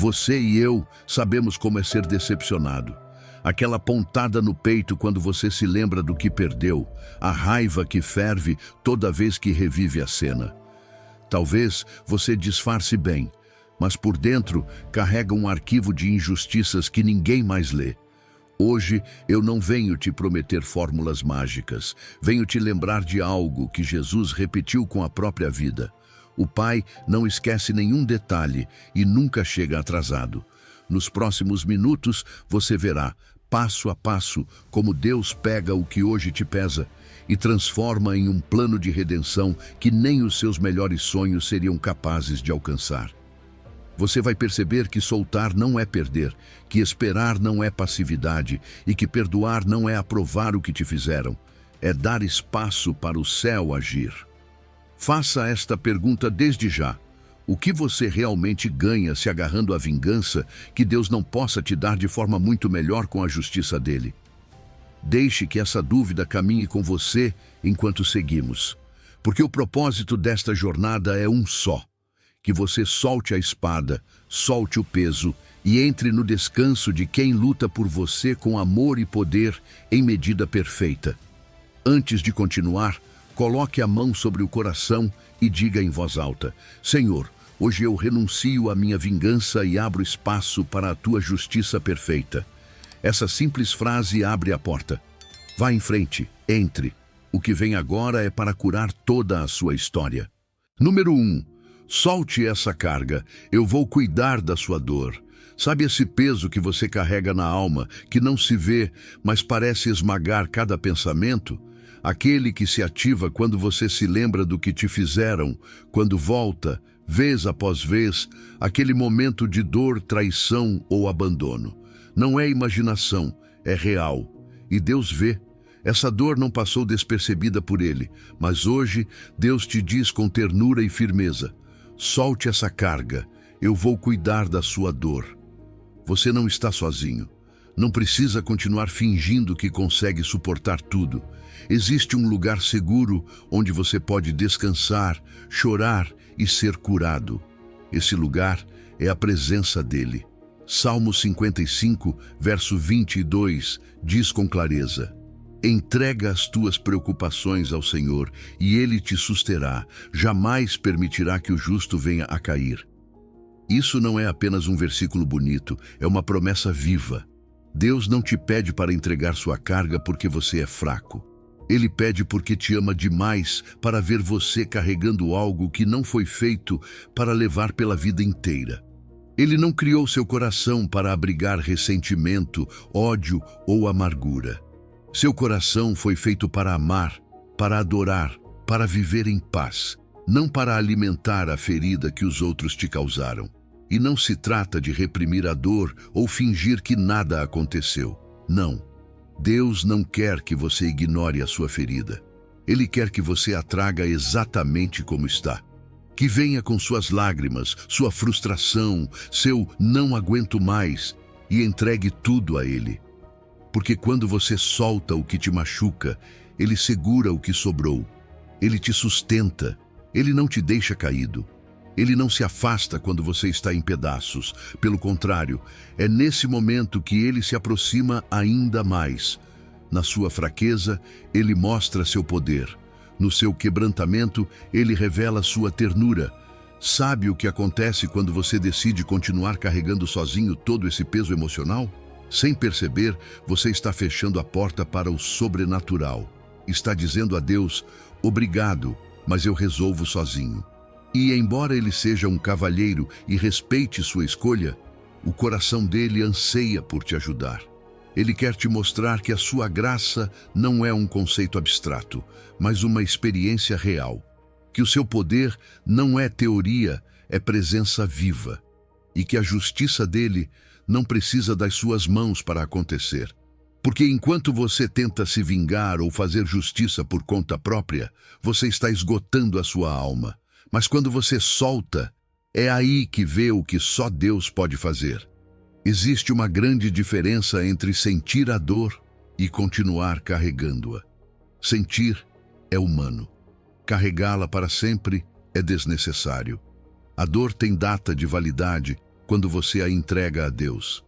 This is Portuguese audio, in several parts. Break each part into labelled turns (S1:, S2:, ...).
S1: Você e eu sabemos como é ser decepcionado. Aquela pontada no peito quando você se lembra do que perdeu, a raiva que ferve toda vez que revive a cena. Talvez você disfarce bem, mas por dentro carrega um arquivo de injustiças que ninguém mais lê. Hoje eu não venho te prometer fórmulas mágicas, venho te lembrar de algo que Jesus repetiu com a própria vida. O Pai não esquece nenhum detalhe e nunca chega atrasado. Nos próximos minutos você verá, passo a passo, como Deus pega o que hoje te pesa e transforma em um plano de redenção que nem os seus melhores sonhos seriam capazes de alcançar. Você vai perceber que soltar não é perder, que esperar não é passividade e que perdoar não é aprovar o que te fizeram, é dar espaço para o céu agir. Faça esta pergunta desde já. O que você realmente ganha se agarrando à vingança que Deus não possa te dar de forma muito melhor com a justiça dele? Deixe que essa dúvida caminhe com você enquanto seguimos, porque o propósito desta jornada é um só: que você solte a espada, solte o peso e entre no descanso de quem luta por você com amor e poder em medida perfeita. Antes de continuar, coloque a mão sobre o coração e diga em voz alta: Senhor, hoje eu renuncio à minha vingança e abro espaço para a tua justiça perfeita. Essa simples frase abre a porta. Vá em frente, entre. O que vem agora é para curar toda a sua história. Número 1. Solte essa carga. Eu vou cuidar da sua dor. Sabe esse peso que você carrega na alma, que não se vê, mas parece esmagar cada pensamento? Aquele que se ativa quando você se lembra do que te fizeram, quando volta, vez após vez, aquele momento de dor, traição ou abandono. Não é imaginação, é real. E Deus vê. Essa dor não passou despercebida por Ele, mas hoje Deus te diz com ternura e firmeza: solte essa carga, eu vou cuidar da sua dor. Você não está sozinho. Não precisa continuar fingindo que consegue suportar tudo. Existe um lugar seguro onde você pode descansar, chorar e ser curado. Esse lugar é a presença dele. Salmo 55, verso 22, diz com clareza: entrega as tuas preocupações ao Senhor e Ele te susterá, jamais permitirá que o justo venha a cair. Isso não é apenas um versículo bonito, é uma promessa viva. Deus não te pede para entregar sua carga porque você é fraco. Ele pede porque te ama demais para ver você carregando algo que não foi feito para levar pela vida inteira. Ele não criou seu coração para abrigar ressentimento, ódio ou amargura. Seu coração foi feito para amar, para adorar, para viver em paz, não para alimentar a ferida que os outros te causaram. E não se trata de reprimir a dor ou fingir que nada aconteceu. Não. Deus não quer que você ignore a sua ferida. Ele quer que você a traga exatamente como está. Que venha com suas lágrimas, sua frustração, seu não aguento mais e entregue tudo a Ele. Porque quando você solta o que te machuca, Ele segura o que sobrou. Ele te sustenta. Ele não te deixa caído. Ele não se afasta quando você está em pedaços. Pelo contrário, é nesse momento que Ele se aproxima ainda mais. Na sua fraqueza, Ele mostra seu poder. No seu quebrantamento, Ele revela sua ternura. Sabe o que acontece quando você decide continuar carregando sozinho todo esse peso emocional? Sem perceber, você está fechando a porta para o sobrenatural. Está dizendo a Deus: obrigado, mas eu resolvo sozinho. E embora ele seja um cavalheiro e respeite sua escolha, o coração dele anseia por te ajudar. Ele quer te mostrar que a sua graça não é um conceito abstrato, mas uma experiência real. Que o seu poder não é teoria, é presença viva. E que a justiça dele não precisa das suas mãos para acontecer. Porque enquanto você tenta se vingar ou fazer justiça por conta própria, você está esgotando a sua alma. Mas quando você solta, é aí que vê o que só Deus pode fazer. Existe uma grande diferença entre sentir a dor e continuar carregando-a. Sentir é humano. Carregá-la para sempre é desnecessário. A dor tem data de validade quando você a entrega a Deus.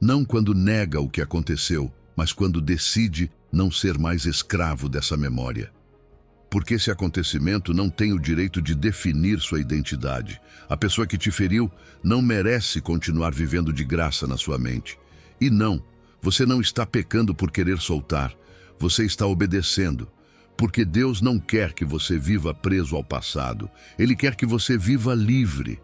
S1: Não quando nega o que aconteceu, mas quando decide não ser mais escravo dessa memória. Porque esse acontecimento não tem o direito de definir sua identidade. A pessoa que te feriu não merece continuar vivendo de graça na sua mente. E não, você não está pecando por querer soltar. Você está obedecendo. Porque Deus não quer que você viva preso ao passado. Ele quer que você viva livre.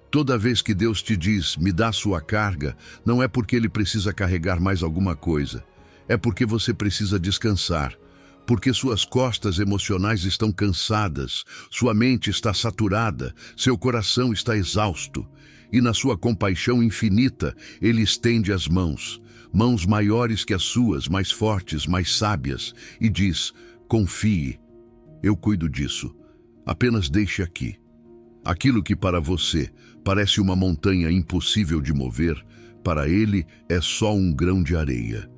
S1: Toda vez que Deus te diz, me dá sua carga, não é porque Ele precisa carregar mais alguma coisa. É porque você precisa descansar. Porque suas costas emocionais estão cansadas, sua mente está saturada, seu coração está exausto. E na sua compaixão infinita, Ele estende as mãos, mãos maiores que as suas, mais fortes, mais sábias, e diz, confie, eu cuido disso, apenas deixe aqui. Aquilo que para você parece uma montanha impossível de mover, para Ele é só um grão de areia.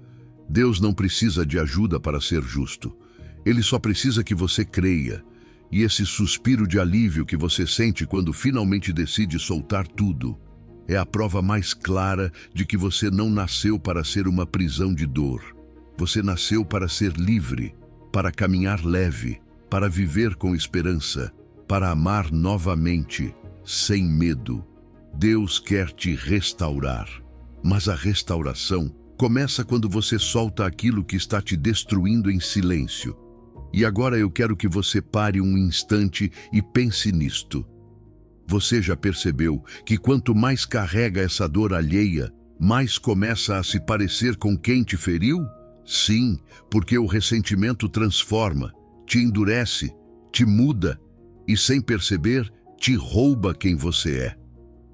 S1: Deus não precisa de ajuda para ser justo. Ele só precisa que você creia. E esse suspiro de alívio que você sente quando finalmente decide soltar tudo é a prova mais clara de que você não nasceu para ser uma prisão de dor. Você nasceu para ser livre, para caminhar leve, para viver com esperança, para amar novamente, sem medo. Deus quer te restaurar. Mas a restauração começa quando você solta aquilo que está te destruindo em silêncio. E agora eu quero que você pare um instante e pense nisto. Você já percebeu que quanto mais carrega essa dor alheia, mais começa a se parecer com quem te feriu? Sim, porque o ressentimento transforma, te endurece, te muda e, sem perceber, te rouba quem você é.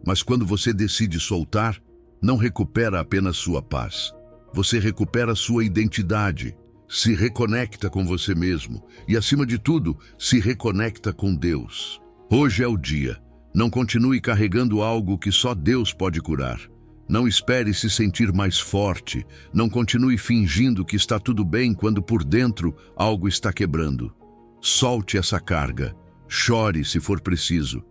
S1: Mas quando você decide soltar, não recupera apenas sua paz. Você recupera sua identidade, se reconecta com você mesmo e, acima de tudo, se reconecta com Deus. Hoje é o dia. Não continue carregando algo que só Deus pode curar. Não espere se sentir mais forte. Não continue fingindo que está tudo bem quando por dentro algo está quebrando. Solte essa carga. Chore se for preciso.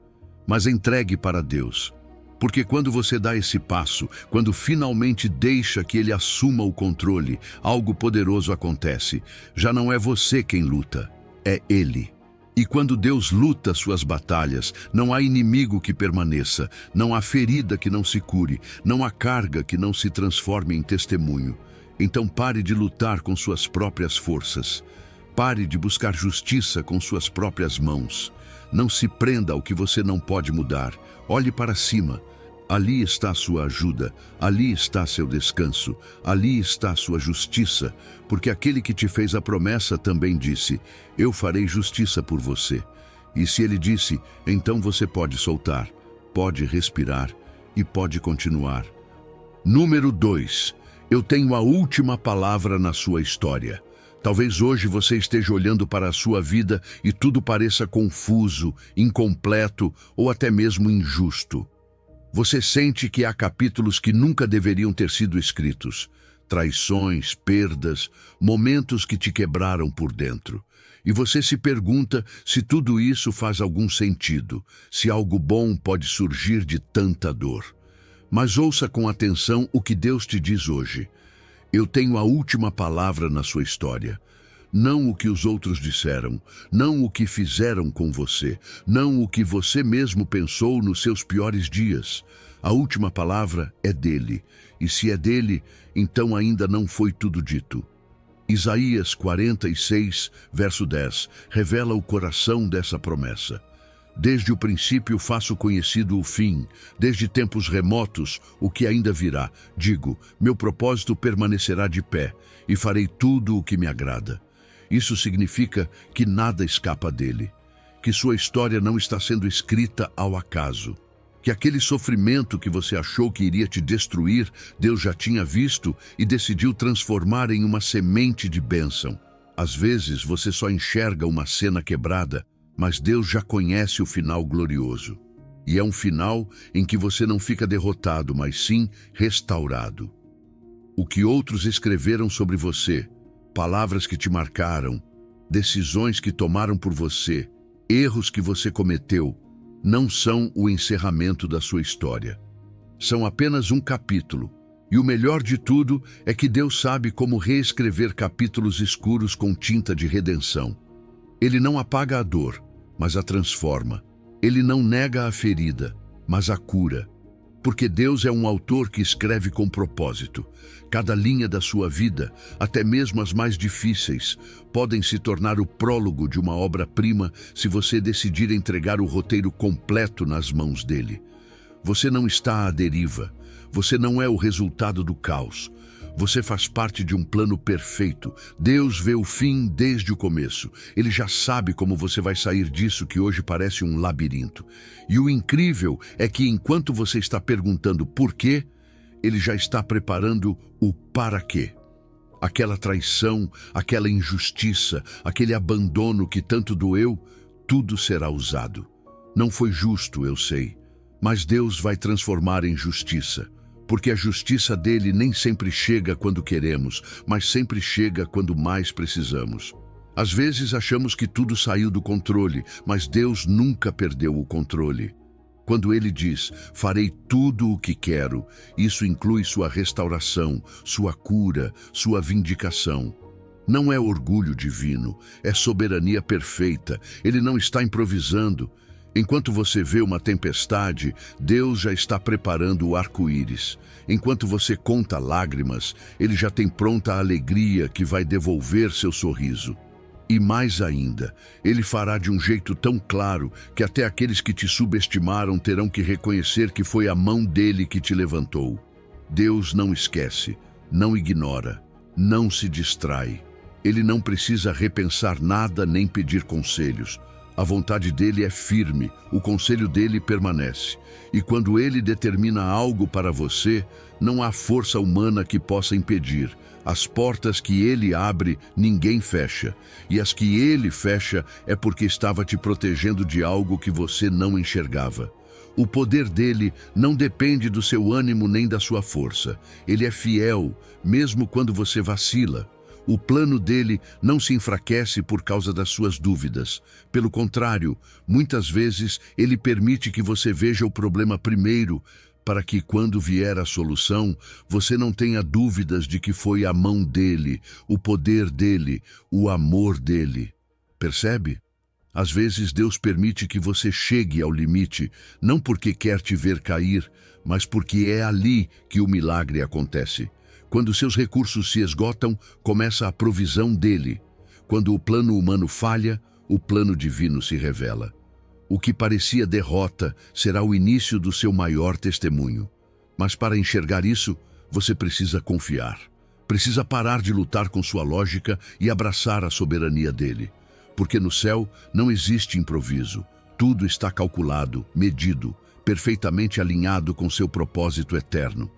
S1: Mas entregue para Deus. Porque quando você dá esse passo, quando finalmente deixa que Ele assuma o controle, algo poderoso acontece. Já não é você quem luta, é Ele. E quando Deus luta suas batalhas, não há inimigo que permaneça, não há ferida que não se cure, não há carga que não se transforme em testemunho. Então pare de lutar com suas próprias forças. Pare de buscar justiça com suas próprias mãos. Não se prenda ao que você não pode mudar. Olhe para cima. Ali está a sua ajuda, ali está seu descanso, ali está a sua justiça, porque aquele que te fez a promessa também disse, eu farei justiça por você. E se ele disse, então você pode soltar, pode respirar e pode continuar. Número 2. Eu tenho a última palavra na sua história. Talvez hoje você esteja olhando para a sua vida e tudo pareça confuso, incompleto ou até mesmo injusto. Você sente que há capítulos que nunca deveriam ter sido escritos. Traições, perdas, momentos que te quebraram por dentro. E você se pergunta se tudo isso faz algum sentido, se algo bom pode surgir de tanta dor. Mas ouça com atenção o que Deus te diz hoje. Eu tenho a última palavra na sua história. Não o que os outros disseram, não o que fizeram com você, não o que você mesmo pensou nos seus piores dias. A última palavra é dele, e se é dele, então ainda não foi tudo dito. Isaías 46, verso 10, revela o coração dessa promessa. Desde o princípio faço conhecido o fim, desde tempos remotos o que ainda virá. Digo, meu propósito permanecerá de pé, e farei tudo o que me agrada. Isso significa que nada escapa dele, que sua história não está sendo escrita ao acaso, que aquele sofrimento que você achou que iria te destruir, Deus já tinha visto e decidiu transformar em uma semente de bênção. Às vezes você só enxerga uma cena quebrada, mas Deus já conhece o final glorioso. E é um final em que você não fica derrotado, mas sim restaurado. O que outros escreveram sobre você, palavras que te marcaram, decisões que tomaram por você, erros que você cometeu, não são o encerramento da sua história. São apenas um capítulo. E o melhor de tudo é que Deus sabe como reescrever capítulos escuros com tinta de redenção. Ele não apaga a dor, mas a transforma. Ele não nega a ferida, mas a cura. Porque Deus é um autor que escreve com propósito. Cada linha da sua vida, até mesmo as mais difíceis, podem se tornar o prólogo de uma obra-prima se você decidir entregar o roteiro completo nas mãos dele. Você não está à deriva. Você não é o resultado do caos. Você faz parte de um plano perfeito. Deus vê o fim desde o começo. Ele já sabe como você vai sair disso que hoje parece um labirinto. E o incrível é que enquanto você está perguntando por quê, Ele já está preparando o para quê. Aquela traição, aquela injustiça, aquele abandono que tanto doeu, tudo será usado. Não foi justo, eu sei, mas Deus vai transformar em justiça. Porque a justiça dele nem sempre chega quando queremos, mas sempre chega quando mais precisamos. Às vezes achamos que tudo saiu do controle, mas Deus nunca perdeu o controle. Quando ele diz, farei tudo o que quero, isso inclui sua restauração, sua cura, sua vindicação. Não é orgulho divino, é soberania perfeita. Ele não está improvisando. Enquanto você vê uma tempestade, Deus já está preparando o arco-íris. Enquanto você conta lágrimas, Ele já tem pronta a alegria que vai devolver seu sorriso. E mais ainda, Ele fará de um jeito tão claro que até aqueles que te subestimaram terão que reconhecer que foi a mão dele que te levantou. Deus não esquece, não ignora, não se distrai. Ele não precisa repensar nada nem pedir conselhos. A vontade dele é firme, o conselho dele permanece. E quando ele determina algo para você, não há força humana que possa impedir. As portas que ele abre, ninguém fecha. E as que ele fecha é porque estava te protegendo de algo que você não enxergava. O poder dele não depende do seu ânimo nem da sua força. Ele é fiel, mesmo quando você vacila. O plano dele não se enfraquece por causa das suas dúvidas. Pelo contrário, muitas vezes ele permite que você veja o problema primeiro, para que quando vier a solução, você não tenha dúvidas de que foi a mão dele, o poder dele, o amor dele. Percebe? Às vezes Deus permite que você chegue ao limite, não porque quer te ver cair, mas porque é ali que o milagre acontece. Quando seus recursos se esgotam, começa a provisão dele. Quando o plano humano falha, o plano divino se revela. O que parecia derrota será o início do seu maior testemunho. Mas para enxergar isso, você precisa confiar. Precisa parar de lutar com sua lógica e abraçar a soberania dele. Porque no céu não existe improviso. Tudo está calculado, medido, perfeitamente alinhado com seu propósito eterno.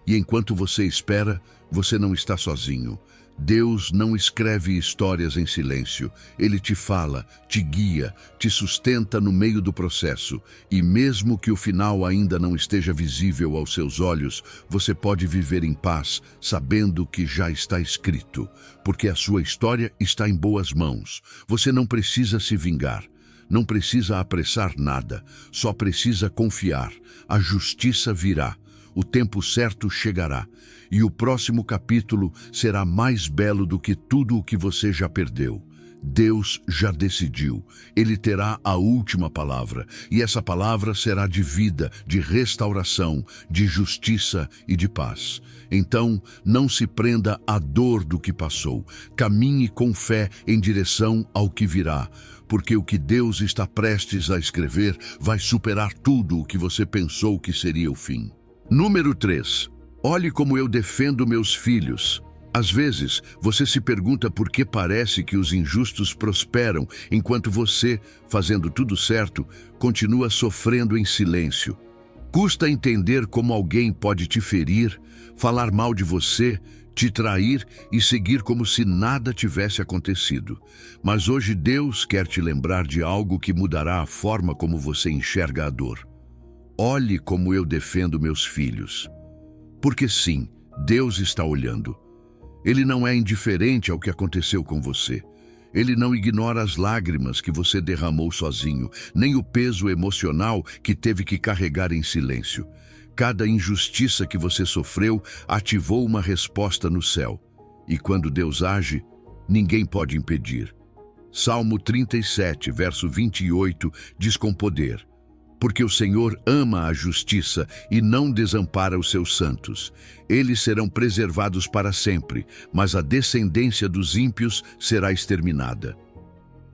S1: E enquanto você espera, você não está sozinho. Deus não escreve histórias em silêncio. Ele te fala, te guia, te sustenta no meio do processo. E mesmo que o final ainda não esteja visível aos seus olhos, você pode viver em paz, sabendo que já está escrito. Porque a sua história está em boas mãos. Você não precisa se vingar. Não precisa apressar nada. Só precisa confiar. A justiça virá. O tempo certo chegará, e o próximo capítulo será mais belo do que tudo o que você já perdeu. Deus já decidiu. Ele terá a última palavra, e essa palavra será de vida, de restauração, de justiça e de paz. Então, não se prenda à dor do que passou. Caminhe com fé em direção ao que virá, porque o que Deus está prestes a escrever vai superar tudo o que você pensou que seria o fim. Número 3. Olhe como eu defendo meus filhos. Às vezes, você se pergunta por que parece que os injustos prosperam, enquanto você, fazendo tudo certo, continua sofrendo em silêncio. Custa entender como alguém pode te ferir, falar mal de você, te trair e seguir como se nada tivesse acontecido. Mas hoje Deus quer te lembrar de algo que mudará a forma como você enxerga a dor. Olhe como eu defendo meus filhos. Porque sim, Deus está olhando. Ele não é indiferente ao que aconteceu com você. Ele não ignora as lágrimas que você derramou sozinho, nem o peso emocional que teve que carregar em silêncio. Cada injustiça que você sofreu ativou uma resposta no céu. E quando Deus age, ninguém pode impedir. Salmo 37, verso 28, diz com poder: porque o Senhor ama a justiça e não desampara os seus santos. Eles serão preservados para sempre, mas a descendência dos ímpios será exterminada.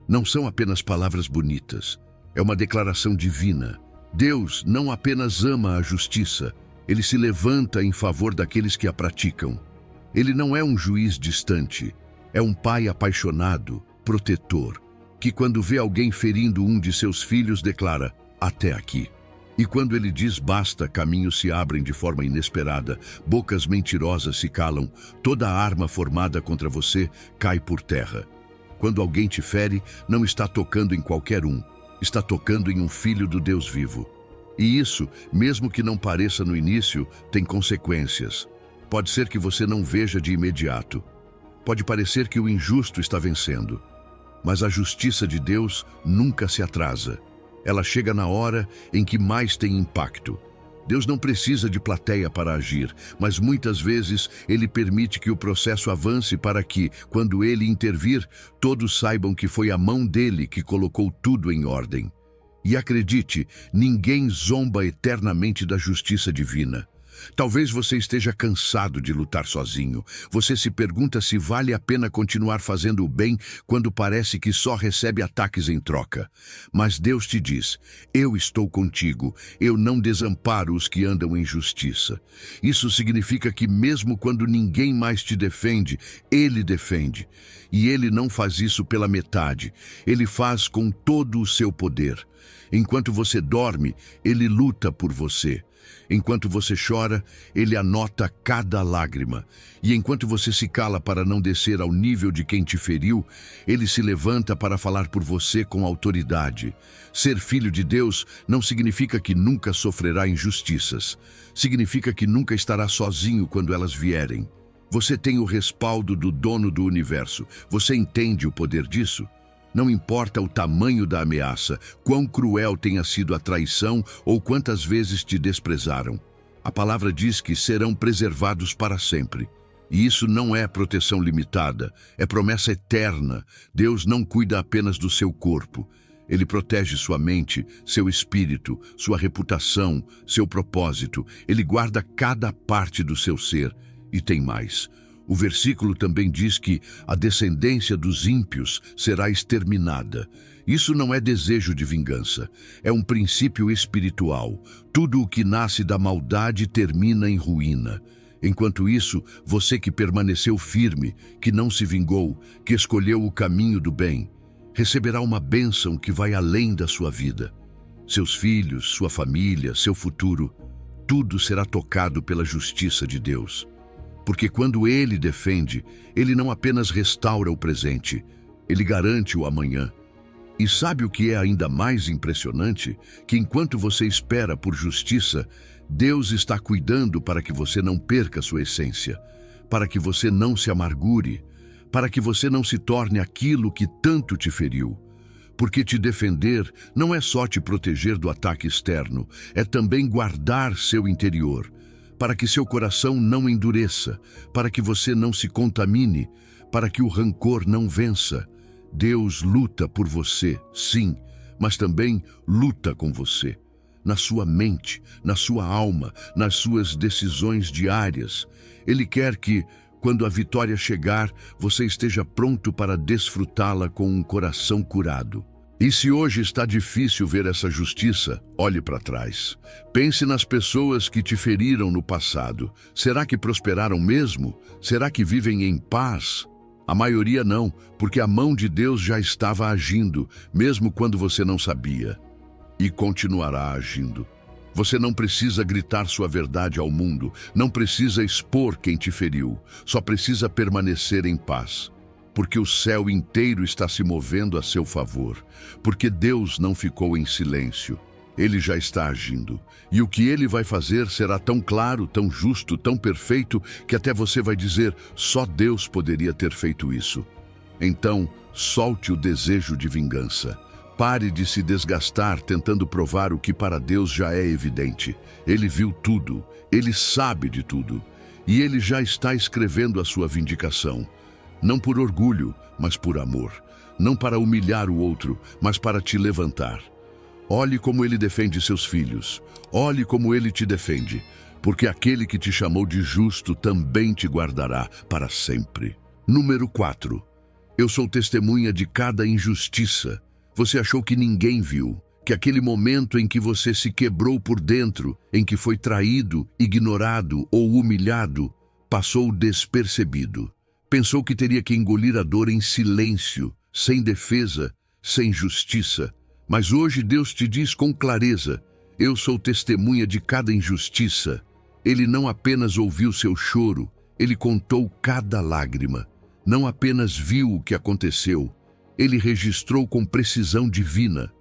S1: Não são apenas palavras bonitas, é uma declaração divina. Deus não apenas ama a justiça, ele se levanta em favor daqueles que a praticam. Ele não é um juiz distante, é um pai apaixonado, protetor, que quando vê alguém ferindo um de seus filhos declara: até aqui. E quando ele diz basta, caminhos se abrem de forma inesperada, bocas mentirosas se calam, toda arma formada contra você cai por terra. Quando alguém te fere, não está tocando em qualquer um, está tocando em um filho do Deus vivo. E isso, mesmo que não pareça no início, tem consequências. Pode ser que você não veja de imediato. Pode parecer que o injusto está vencendo. Mas a justiça de Deus nunca se atrasa. Ela chega na hora em que mais tem impacto. Deus não precisa de plateia para agir, mas muitas vezes Ele permite que o processo avance para que, quando Ele intervir, todos saibam que foi a mão dele que colocou tudo em ordem. E acredite, ninguém zomba eternamente da justiça divina. Talvez você esteja cansado de lutar sozinho. Você se pergunta se vale a pena continuar fazendo o bem quando parece que só recebe ataques em troca. Mas Deus te diz: eu estou contigo, eu não desamparo os que andam em justiça. Isso significa que mesmo quando ninguém mais te defende, Ele defende. E Ele não faz isso pela metade, Ele faz com todo o seu poder. Enquanto você dorme, Ele luta por você. Enquanto você chora, Ele anota cada lágrima. E enquanto você se cala para não descer ao nível de quem te feriu, Ele se levanta para falar por você com autoridade. Ser filho de Deus não significa que nunca sofrerá injustiças. Significa que nunca estará sozinho quando elas vierem. Você tem o respaldo do dono do universo. Você entende o poder disso? Não importa o tamanho da ameaça, quão cruel tenha sido a traição ou quantas vezes te desprezaram. A palavra diz que serão preservados para sempre. E isso não é proteção limitada, é promessa eterna. Deus não cuida apenas do seu corpo. Ele protege sua mente, seu espírito, sua reputação, seu propósito. Ele guarda cada parte do seu ser. E tem mais. O versículo também diz que a descendência dos ímpios será exterminada. Isso não é desejo de vingança, é um princípio espiritual. Tudo o que nasce da maldade termina em ruína. Enquanto isso, você que permaneceu firme, que não se vingou, que escolheu o caminho do bem, receberá uma bênção que vai além da sua vida. Seus filhos, sua família, seu futuro, tudo será tocado pela justiça de Deus. Porque quando Ele defende, Ele não apenas restaura o presente, Ele garante o amanhã. E sabe o que é ainda mais impressionante? Que enquanto você espera por justiça, Deus está cuidando para que você não perca sua essência, para que você não se amargure, para que você não se torne aquilo que tanto te feriu. Porque te defender não é só te proteger do ataque externo, é também guardar seu interior, para que seu coração não endureça, para que você não se contamine, para que o rancor não vença. Deus luta por você, sim, mas também luta com você. Na sua mente, na sua alma, nas suas decisões diárias. Ele quer que, quando a vitória chegar, você esteja pronto para desfrutá-la com um coração curado. E se hoje está difícil ver essa justiça, olhe para trás. Pense nas pessoas que te feriram no passado. Será que prosperaram mesmo? Será que vivem em paz? A maioria não, porque a mão de Deus já estava agindo, mesmo quando você não sabia. E continuará agindo. Você não precisa gritar sua verdade ao mundo, não precisa expor quem te feriu, só precisa permanecer em paz. Porque o céu inteiro está se movendo a seu favor, porque Deus não ficou em silêncio. Ele já está agindo, e o que Ele vai fazer será tão claro, tão justo, tão perfeito, que até você vai dizer: só Deus poderia ter feito isso. Então, solte o desejo de vingança. Pare de se desgastar tentando provar o que para Deus já é evidente. Ele viu tudo, ele sabe de tudo. E ele já está escrevendo a sua vindicação. Não por orgulho, mas por amor. Não para humilhar o outro, mas para te levantar. Olhe como ele defende seus filhos. Olhe como ele te defende. Porque aquele que te chamou de justo também te guardará para sempre. Número 4. Eu sou testemunha de cada injustiça. Você achou que ninguém viu, que aquele momento em que você se quebrou por dentro, em que foi traído, ignorado ou humilhado, passou despercebido. Pensou que teria que engolir a dor em silêncio, sem defesa, sem justiça. Mas hoje Deus te diz com clareza: eu sou testemunha de cada injustiça. Ele não apenas ouviu seu choro, ele contou cada lágrima. Não apenas viu o que aconteceu, ele registrou com precisão divina.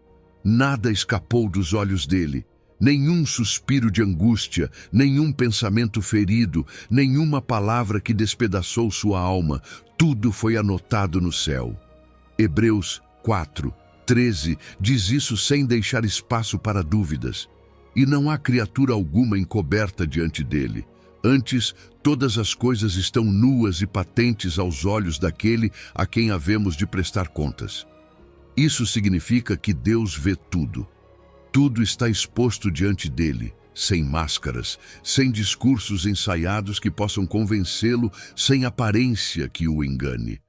S1: Nada escapou dos olhos dele. Nenhum suspiro de angústia, nenhum pensamento ferido, nenhuma palavra que despedaçou sua alma. Tudo foi anotado no céu. Hebreus 4:13 diz isso sem deixar espaço para dúvidas. E não há criatura alguma encoberta diante dele. Antes, todas as coisas estão nuas e patentes aos olhos daquele a quem havemos de prestar contas. Isso significa que Deus vê tudo. Tudo está exposto diante dele, sem máscaras, sem discursos ensaiados que possam convencê-lo, sem aparência que o engane.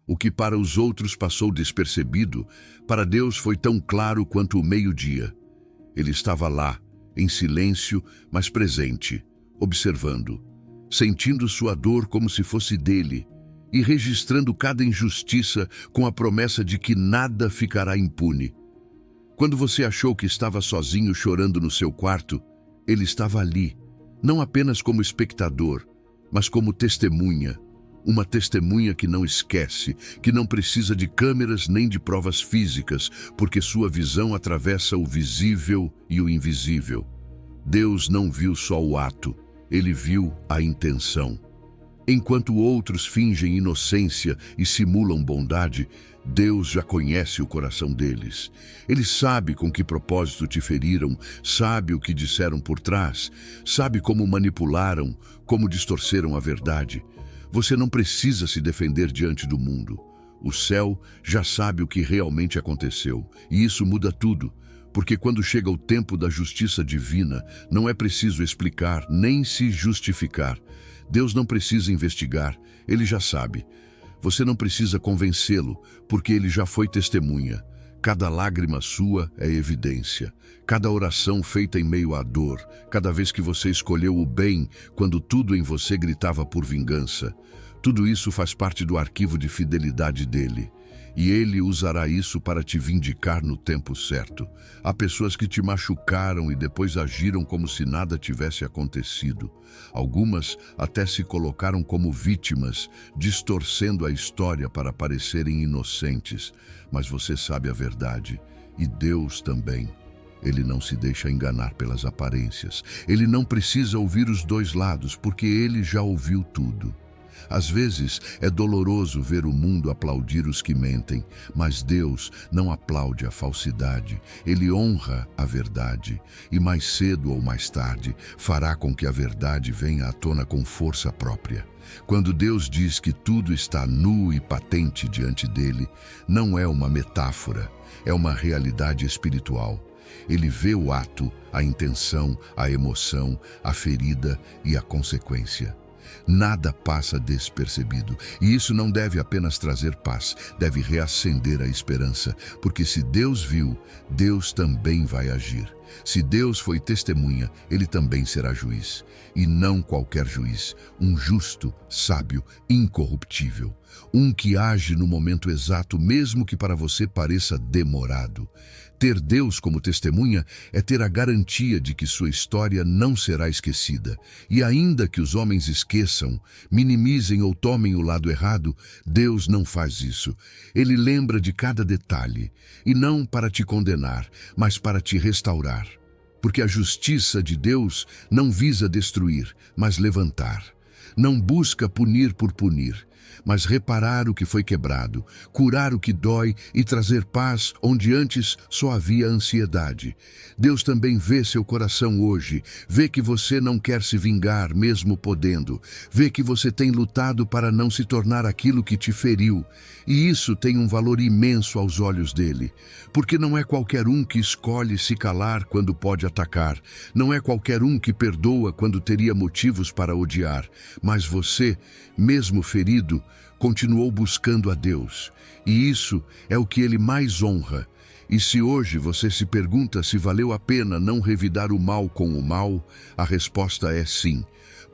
S1: O que para os outros passou despercebido, para Deus foi tão claro quanto o meio-dia. Ele estava lá, em silêncio, mas presente, observando, sentindo sua dor como se fosse dele e registrando cada injustiça com a promessa de que nada ficará impune. Quando você achou que estava sozinho chorando no seu quarto, ele estava ali, não apenas como espectador, mas como testemunha. Uma testemunha que não esquece, que não precisa de câmeras nem de provas físicas, porque sua visão atravessa o visível e o invisível. Deus não viu só o ato, ele viu a intenção. Enquanto outros fingem inocência e simulam bondade, Deus já conhece o coração deles. Ele sabe com que propósito te feriram, sabe o que disseram por trás, sabe como manipularam, como distorceram a verdade. Você não precisa se defender diante do mundo. O céu já sabe o que realmente aconteceu, e isso muda tudo. Porque quando chega o tempo da justiça divina, não é preciso explicar nem se justificar. Deus não precisa investigar, ele já sabe. Você não precisa convencê-lo, porque ele já foi testemunha. Cada lágrima sua é evidência. Cada oração feita em meio à dor, cada vez que você escolheu o bem, quando tudo em você gritava por vingança. Tudo isso faz parte do arquivo de fidelidade dele. E ele usará isso para te vindicar no tempo certo. Há pessoas que te machucaram e depois agiram como se nada tivesse acontecido. Algumas até se colocaram como vítimas, distorcendo a história para parecerem inocentes. Mas você sabe a verdade, e Deus também. Ele não se deixa enganar pelas aparências. Ele não precisa ouvir os dois lados, porque ele já ouviu tudo. Às vezes é doloroso ver o mundo aplaudir os que mentem, mas Deus não aplaude a falsidade. Ele honra a verdade e mais cedo ou mais tarde fará com que a verdade venha à tona com força própria. Quando Deus diz que tudo está nu e patente diante dele, não é uma metáfora, é uma realidade espiritual. Ele vê o ato, a intenção, a emoção, a ferida e a consequência. Nada passa despercebido, e isso não deve apenas trazer paz, deve reacender a esperança, porque se Deus viu, Deus também vai agir. Se Deus foi testemunha, ele também será juiz, e não qualquer juiz, um justo, sábio, incorruptível, um que age no momento exato, mesmo que para você pareça demorado. Ter Deus como testemunha é ter a garantia de que sua história não será esquecida. E ainda que os homens esqueçam, minimizem ou tomem o lado errado, Deus não faz isso. Ele lembra de cada detalhe, e não para te condenar, mas para te restaurar. Porque a justiça de Deus não visa destruir, mas levantar. Não busca punir por punir, mas reparar o que foi quebrado, curar o que dói e trazer paz onde antes só havia ansiedade. Deus também vê seu coração hoje, vê que você não quer se vingar, mesmo podendo, vê que você tem lutado para não se tornar aquilo que te feriu, e isso tem um valor imenso aos olhos dele, porque não é qualquer um que escolhe se calar quando pode atacar, não é qualquer um que perdoa quando teria motivos para odiar, mas você, mesmo ferido, continuou buscando a Deus, e isso é o que ele mais honra. E se hoje você se pergunta se valeu a pena não revidar o mal com o mal, a resposta é sim,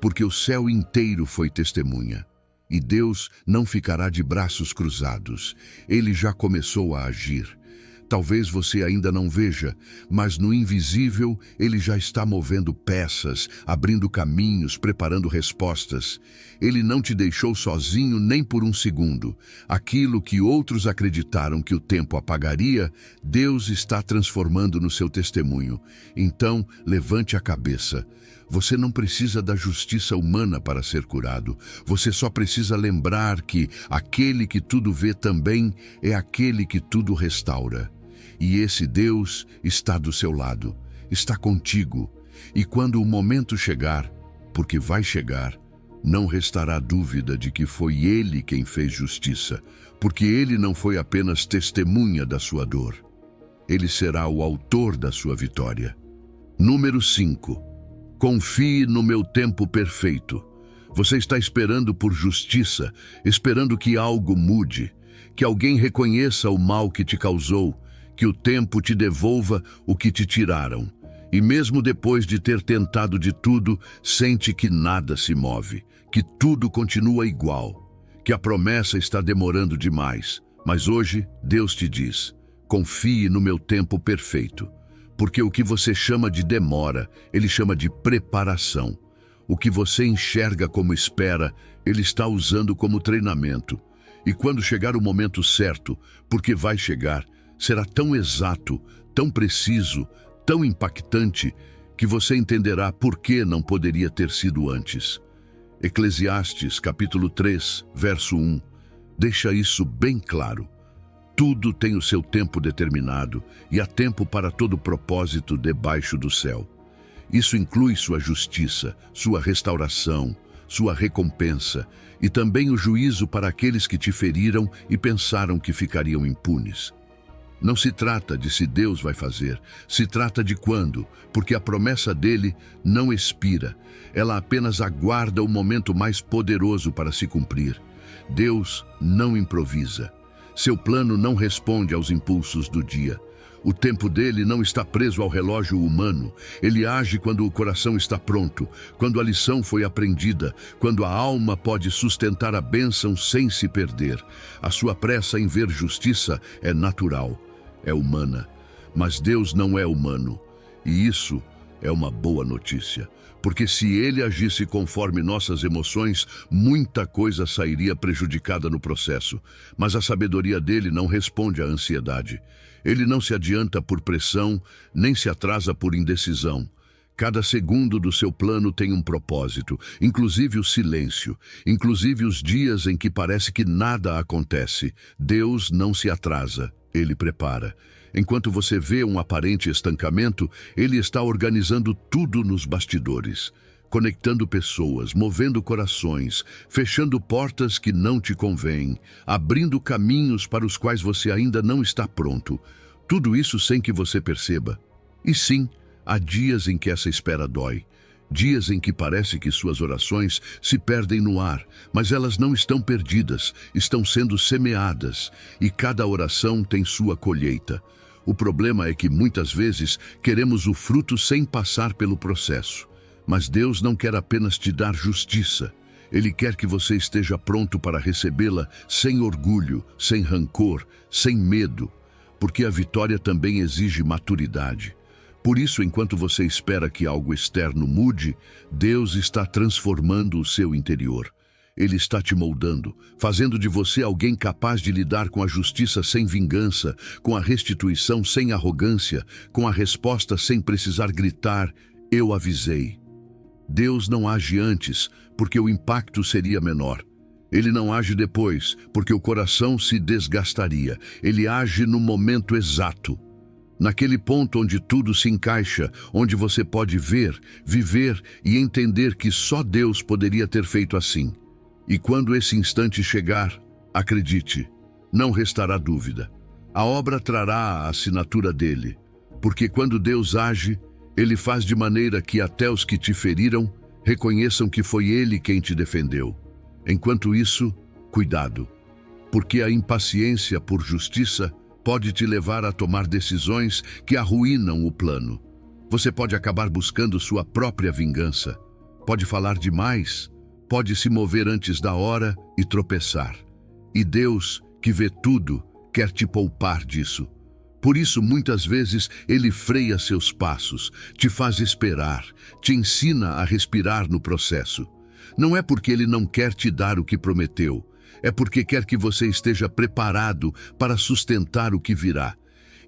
S1: porque o céu inteiro foi testemunha. E Deus não ficará de braços cruzados, ele já começou a agir. Talvez você ainda não veja, mas no invisível ele já está movendo peças, abrindo caminhos, preparando respostas. Ele não te deixou sozinho nem por um segundo. Aquilo que outros acreditaram que o tempo apagaria, Deus está transformando no seu testemunho. Então, levante a cabeça. Você não precisa da justiça humana para ser curado. Você só precisa lembrar que aquele que tudo vê também é aquele que tudo restaura. E esse Deus está do seu lado, está contigo. E quando o momento chegar, porque vai chegar, não restará dúvida de que foi Ele quem fez justiça, porque Ele não foi apenas testemunha da sua dor. Ele será o autor da sua vitória. Número 5. Confie no meu tempo perfeito. Você está esperando por justiça, esperando que algo mude, que alguém reconheça o mal que te causou, que o tempo te devolva o que te tiraram. E mesmo depois de ter tentado de tudo, sente que nada se move, que tudo continua igual, que a promessa está demorando demais. Mas hoje, Deus te diz, confie no meu tempo perfeito, porque o que você chama de demora, Ele chama de preparação. O que você enxerga como espera, Ele está usando como treinamento. E quando chegar o momento certo, porque vai chegar, será tão exato, tão preciso, tão impactante, que você entenderá por que não poderia ter sido antes. Eclesiastes, capítulo 3, verso 1, deixa isso bem claro. Tudo tem o seu tempo determinado e há tempo para todo propósito debaixo do céu. Isso inclui sua justiça, sua restauração, sua recompensa e também o juízo para aqueles que te feriram e pensaram que ficariam impunes. Não se trata de se Deus vai fazer, se trata de quando, porque a promessa dele não expira, ela apenas aguarda o momento mais poderoso para se cumprir. Deus não improvisa. Seu plano não responde aos impulsos do dia. O tempo dele não está preso ao relógio humano. Ele age quando o coração está pronto, quando a lição foi aprendida, quando a alma pode sustentar a bênção sem se perder. A sua pressa em ver justiça é natural, é humana, mas Deus não é humano. E isso é uma boa notícia, porque se ele agisse conforme nossas emoções, muita coisa sairia prejudicada no processo. Mas a sabedoria dele não responde à ansiedade. Ele não se adianta por pressão, nem se atrasa por indecisão. Cada segundo do seu plano tem um propósito, inclusive o silêncio, inclusive os dias em que parece que nada acontece. Deus não se atrasa, ele prepara. Enquanto você vê um aparente estancamento, ele está organizando tudo nos bastidores, conectando pessoas, movendo corações, fechando portas que não te convêm, abrindo caminhos para os quais você ainda não está pronto. Tudo isso sem que você perceba. E sim, há dias em que essa espera dói. Dias em que parece que suas orações se perdem no ar, mas elas não estão perdidas, estão sendo semeadas, e cada oração tem sua colheita. O problema é que muitas vezes queremos o fruto sem passar pelo processo. Mas Deus não quer apenas te dar justiça. Ele quer que você esteja pronto para recebê-la sem orgulho, sem rancor, sem medo, porque a vitória também exige maturidade. Por isso, enquanto você espera que algo externo mude, Deus está transformando o seu interior. Ele está te moldando, fazendo de você alguém capaz de lidar com a justiça sem vingança, com a restituição sem arrogância, com a resposta sem precisar gritar, "Eu avisei". Deus não age antes, porque o impacto seria menor. Ele não age depois, porque o coração se desgastaria. Ele age no momento exato. Naquele ponto onde tudo se encaixa, onde você pode ver, viver e entender que só Deus poderia ter feito assim. E quando esse instante chegar, acredite, não restará dúvida. A obra trará a assinatura dele, porque quando Deus age, ele faz de maneira que até os que te feriram reconheçam que foi ele quem te defendeu. Enquanto isso, cuidado, porque a impaciência por justiça pode te levar a tomar decisões que arruinam o plano. Você pode acabar buscando sua própria vingança, pode falar demais, pode se mover antes da hora e tropeçar. E Deus, que vê tudo, quer te poupar disso. Por isso, muitas vezes, ele freia seus passos, te faz esperar, te ensina a respirar no processo. Não é porque ele não quer te dar o que prometeu, é porque quer que você esteja preparado para sustentar o que virá.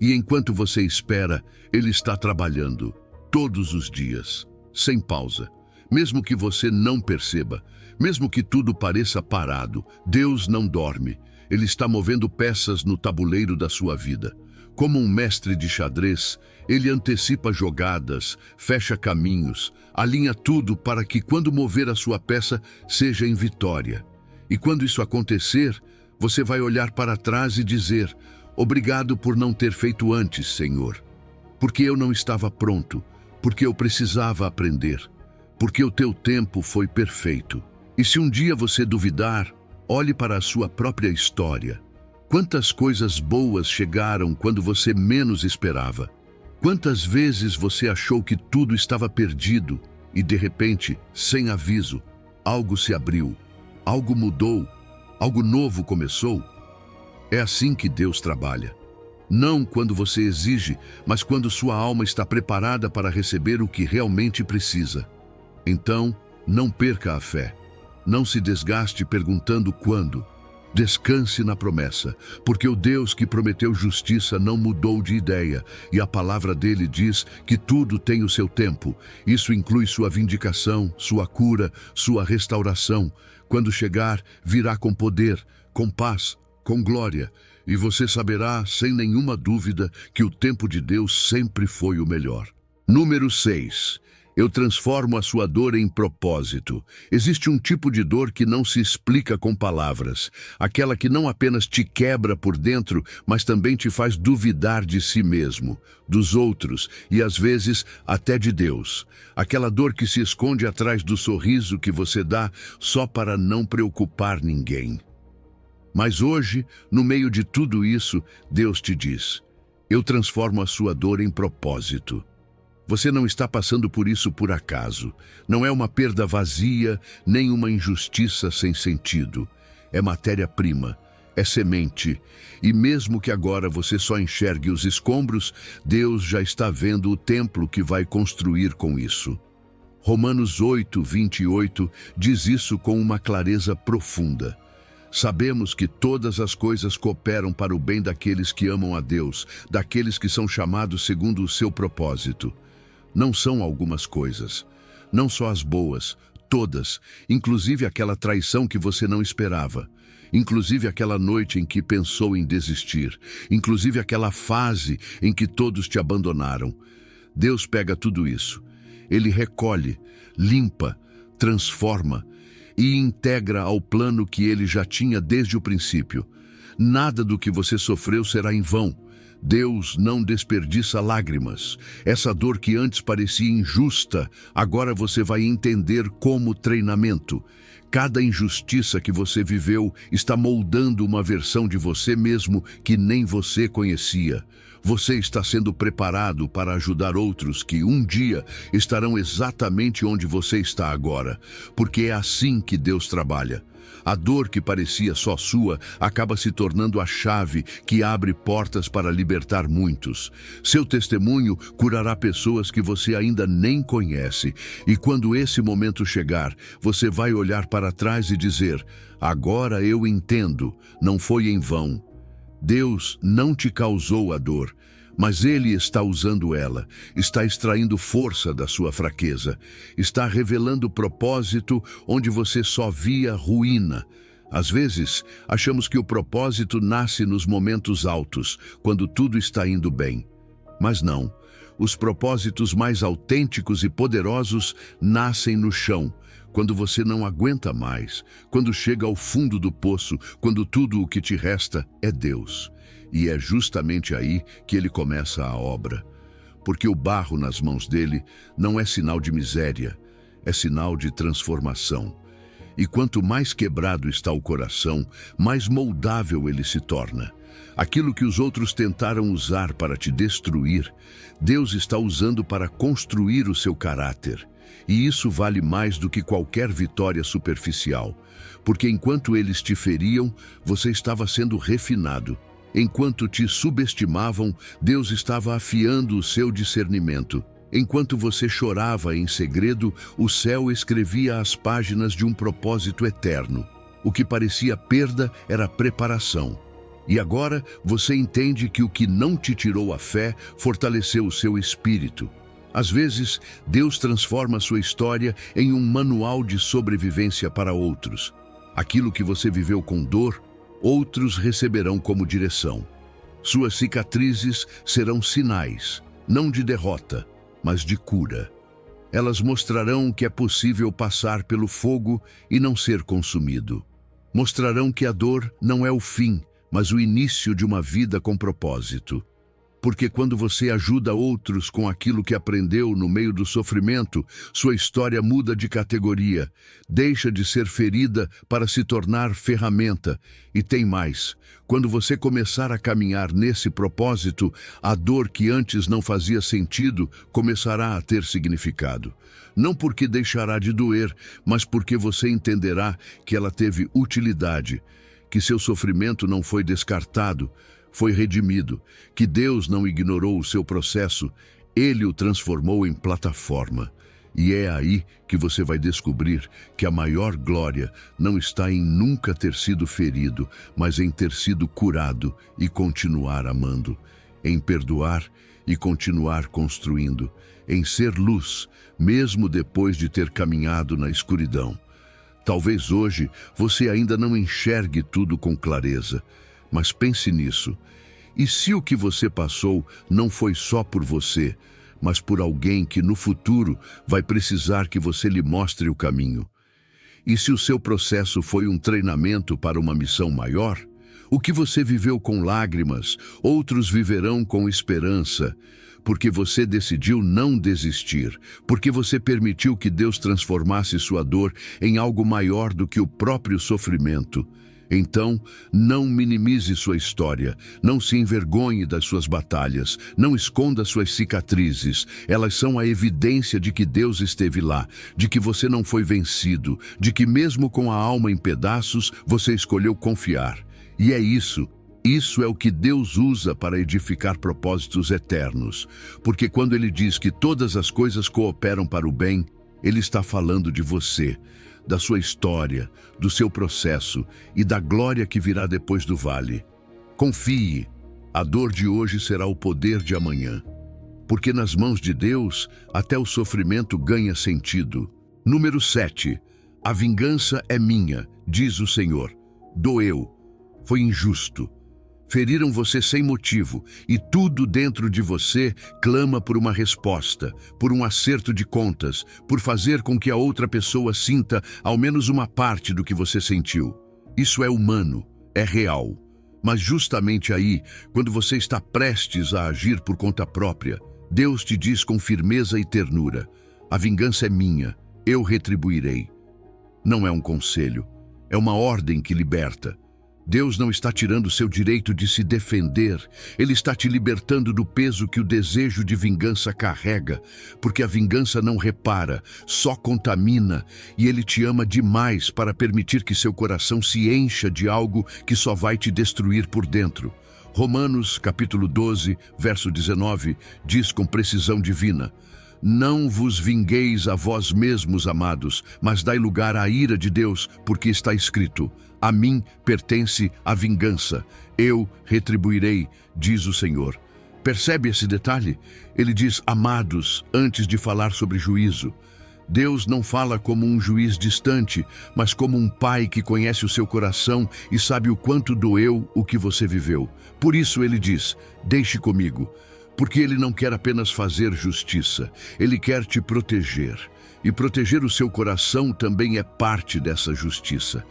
S1: E enquanto você espera, ele está trabalhando, todos os dias, sem pausa. Mesmo que você não perceba, mesmo que tudo pareça parado, Deus não dorme. Ele está movendo peças no tabuleiro da sua vida. Como um mestre de xadrez, ele antecipa jogadas, fecha caminhos, alinha tudo para que quando mover a sua peça seja em vitória. E quando isso acontecer, você vai olhar para trás e dizer: obrigado por não ter feito antes, Senhor. Porque eu não estava pronto, porque eu precisava aprender, porque o teu tempo foi perfeito. E se um dia você duvidar, olhe para a sua própria história. Quantas coisas boas chegaram quando você menos esperava? Quantas vezes você achou que tudo estava perdido e, de repente, sem aviso, algo se abriu, algo mudou, algo novo começou? É assim que Deus trabalha. Não quando você exige, mas quando sua alma está preparada para receber o que realmente precisa. Então, não perca a fé. Não se desgaste perguntando quando. Descanse na promessa, porque o Deus que prometeu justiça não mudou de ideia, e a palavra dele diz que tudo tem o seu tempo. Isso inclui sua vindicação, sua cura, sua restauração. Quando chegar, virá com poder, com paz, com glória, e você saberá, sem nenhuma dúvida, que o tempo de Deus sempre foi o melhor. Número 6. Eu transformo a sua dor em propósito. Existe um tipo de dor que não se explica com palavras. Aquela que não apenas te quebra por dentro, mas também te faz duvidar de si mesmo, dos outros e, às vezes, até de Deus. Aquela dor que se esconde atrás do sorriso que você dá só para não preocupar ninguém. Mas hoje, no meio de tudo isso, Deus te diz: eu transformo a sua dor em propósito. Você não está passando por isso por acaso. Não é uma perda vazia, nem uma injustiça sem sentido. É matéria-prima, é semente. E mesmo que agora você só enxergue os escombros, Deus já está vendo o templo que vai construir com isso. Romanos 8:28 diz isso com uma clareza profunda. Sabemos que todas as coisas cooperam para o bem daqueles que amam a Deus, daqueles que são chamados segundo o seu propósito. Não são algumas coisas, não só as boas, todas, inclusive aquela traição que você não esperava, inclusive aquela noite em que pensou em desistir, inclusive aquela fase em que todos te abandonaram. Deus pega tudo isso, ele recolhe, limpa, transforma e integra ao plano que ele já tinha desde o princípio. Nada do que você sofreu será em vão. Deus não desperdiça lágrimas. Essa dor que antes parecia injusta, agora você vai entender como treinamento. Cada injustiça que você viveu está moldando uma versão de você mesmo que nem você conhecia. Você está sendo preparado para ajudar outros que um dia estarão exatamente onde você está agora, porque é assim que Deus trabalha. A dor que parecia só sua acaba se tornando a chave que abre portas para libertar muitos. Seu testemunho curará pessoas que você ainda nem conhece. E quando esse momento chegar, você vai olhar para trás e dizer: agora eu entendo, não foi em vão. Deus não te causou a dor, mas Ele está usando ela, está extraindo força da sua fraqueza, está revelando propósito onde você só via ruína. Às vezes, achamos que o propósito nasce nos momentos altos, quando tudo está indo bem. Mas não. Os propósitos mais autênticos e poderosos nascem no chão, quando você não aguenta mais, quando chega ao fundo do poço, quando tudo o que te resta é Deus. E é justamente aí que ele começa a obra. Porque o barro nas mãos dele não é sinal de miséria, é sinal de transformação. E quanto mais quebrado está o coração, mais moldável ele se torna. Aquilo que os outros tentaram usar para te destruir, Deus está usando para construir o seu caráter. E isso vale mais do que qualquer vitória superficial. Porque enquanto eles te feriam, você estava sendo refinado. Enquanto te subestimavam, Deus estava afiando o seu discernimento. Enquanto você chorava em segredo, o céu escrevia as páginas de um propósito eterno. O que parecia perda era preparação. E agora você entende que o que não te tirou a fé fortaleceu o seu espírito. Às vezes, Deus transforma sua história em um manual de sobrevivência para outros. Aquilo que você viveu com dor, outros receberão como direção. Suas cicatrizes serão sinais, não de derrota, mas de cura. Elas mostrarão que é possível passar pelo fogo e não ser consumido. Mostrarão que a dor não é o fim, mas o início de uma vida com propósito. Porque quando você ajuda outros com aquilo que aprendeu no meio do sofrimento, sua história muda de categoria, deixa de ser ferida para se tornar ferramenta. E tem mais, quando você começar a caminhar nesse propósito, a dor que antes não fazia sentido começará a ter significado. Não porque deixará de doer, mas porque você entenderá que ela teve utilidade, que seu sofrimento não foi descartado, foi redimido, que Deus não ignorou o seu processo, Ele o transformou em plataforma. E é aí que você vai descobrir que a maior glória não está em nunca ter sido ferido, mas em ter sido curado e continuar amando, em perdoar e continuar construindo, em ser luz, mesmo depois de ter caminhado na escuridão. Talvez hoje você ainda não enxergue tudo com clareza, mas pense nisso. E se o que você passou não foi só por você, mas por alguém que no futuro vai precisar que você lhe mostre o caminho? E se o seu processo foi um treinamento para uma missão maior? O que você viveu com lágrimas, outros viverão com esperança, porque você decidiu não desistir, porque você permitiu que Deus transformasse sua dor em algo maior do que o próprio sofrimento. Então, não minimize sua história, não se envergonhe das suas batalhas, não esconda suas cicatrizes. Elas são a evidência de que Deus esteve lá, de que você não foi vencido, de que mesmo com a alma em pedaços, você escolheu confiar. E é isso é o que Deus usa para edificar propósitos eternos. Porque quando Ele diz que todas as coisas cooperam para o bem, Ele está falando de você, da sua história, do seu processo e da glória que virá depois do vale. Confie, a dor de hoje será o poder de amanhã. Porque nas mãos de Deus, até o sofrimento ganha sentido. Número 7. A vingança é minha, diz o Senhor. Doeu. Foi injusto. Feriram você sem motivo, e tudo dentro de você clama por uma resposta, por um acerto de contas, por fazer com que a outra pessoa sinta ao menos uma parte do que você sentiu. Isso é humano, é real. Mas justamente aí, quando você está prestes a agir por conta própria, Deus te diz com firmeza e ternura: a vingança é minha, eu retribuirei. Não é um conselho, é uma ordem que liberta. Deus não está tirando seu direito de se defender, Ele está te libertando do peso que o desejo de vingança carrega, porque a vingança não repara, só contamina, e Ele te ama demais para permitir que seu coração se encha de algo que só vai te destruir por dentro. Romanos, capítulo 12, verso 19, diz com precisão divina: não vos vingueis a vós mesmos, amados, mas dai lugar à ira de Deus, porque está escrito: a mim pertence a vingança, eu retribuirei, diz o Senhor. Percebe esse detalhe? Ele diz amados antes de falar sobre juízo. Deus não fala como um juiz distante, mas como um pai que conhece o seu coração e sabe o quanto doeu o que você viveu. Por isso ele diz: deixe comigo. Porque ele não quer apenas fazer justiça, ele quer te proteger. E proteger o seu coração também é parte dessa justiça.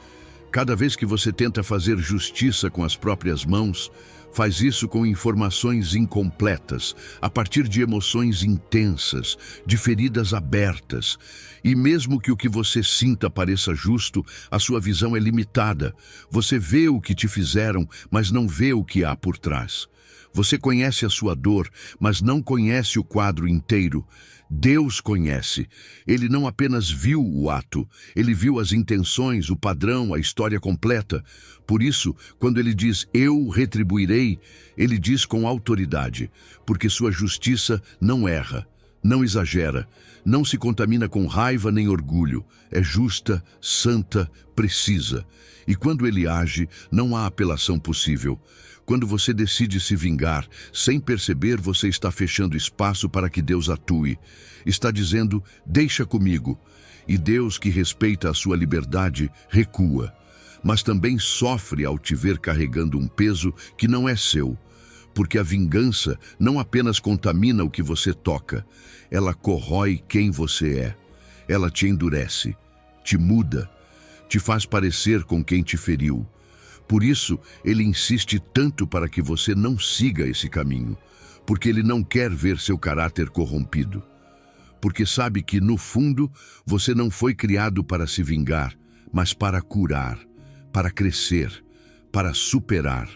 S1: Cada vez que você tenta fazer justiça com as próprias mãos, faz isso com informações incompletas, a partir de emoções intensas, de feridas abertas. E mesmo que o que você sinta pareça justo, a sua visão é limitada. Você vê o que te fizeram, mas não vê o que há por trás. Você conhece a sua dor, mas não conhece o quadro inteiro. Deus conhece. Ele não apenas viu o ato, ele viu as intenções, o padrão, a história completa. Por isso, quando ele diz, eu retribuirei, ele diz com autoridade, porque sua justiça não erra, não exagera, não se contamina com raiva nem orgulho, é justa, santa, precisa. E quando ele age, não há apelação possível. Quando você decide se vingar, sem perceber, você está fechando espaço para que Deus atue. Está dizendo, deixa comigo. E Deus, que respeita a sua liberdade, recua. Mas também sofre ao te ver carregando um peso que não é seu. Porque a vingança não apenas contamina o que você toca, ela corrói quem você é. Ela te endurece, te muda, te faz parecer com quem te feriu. Por isso, ele insiste tanto para que você não siga esse caminho, porque ele não quer ver seu caráter corrompido. Porque sabe que, no fundo, você não foi criado para se vingar, mas para curar, para crescer, para superar.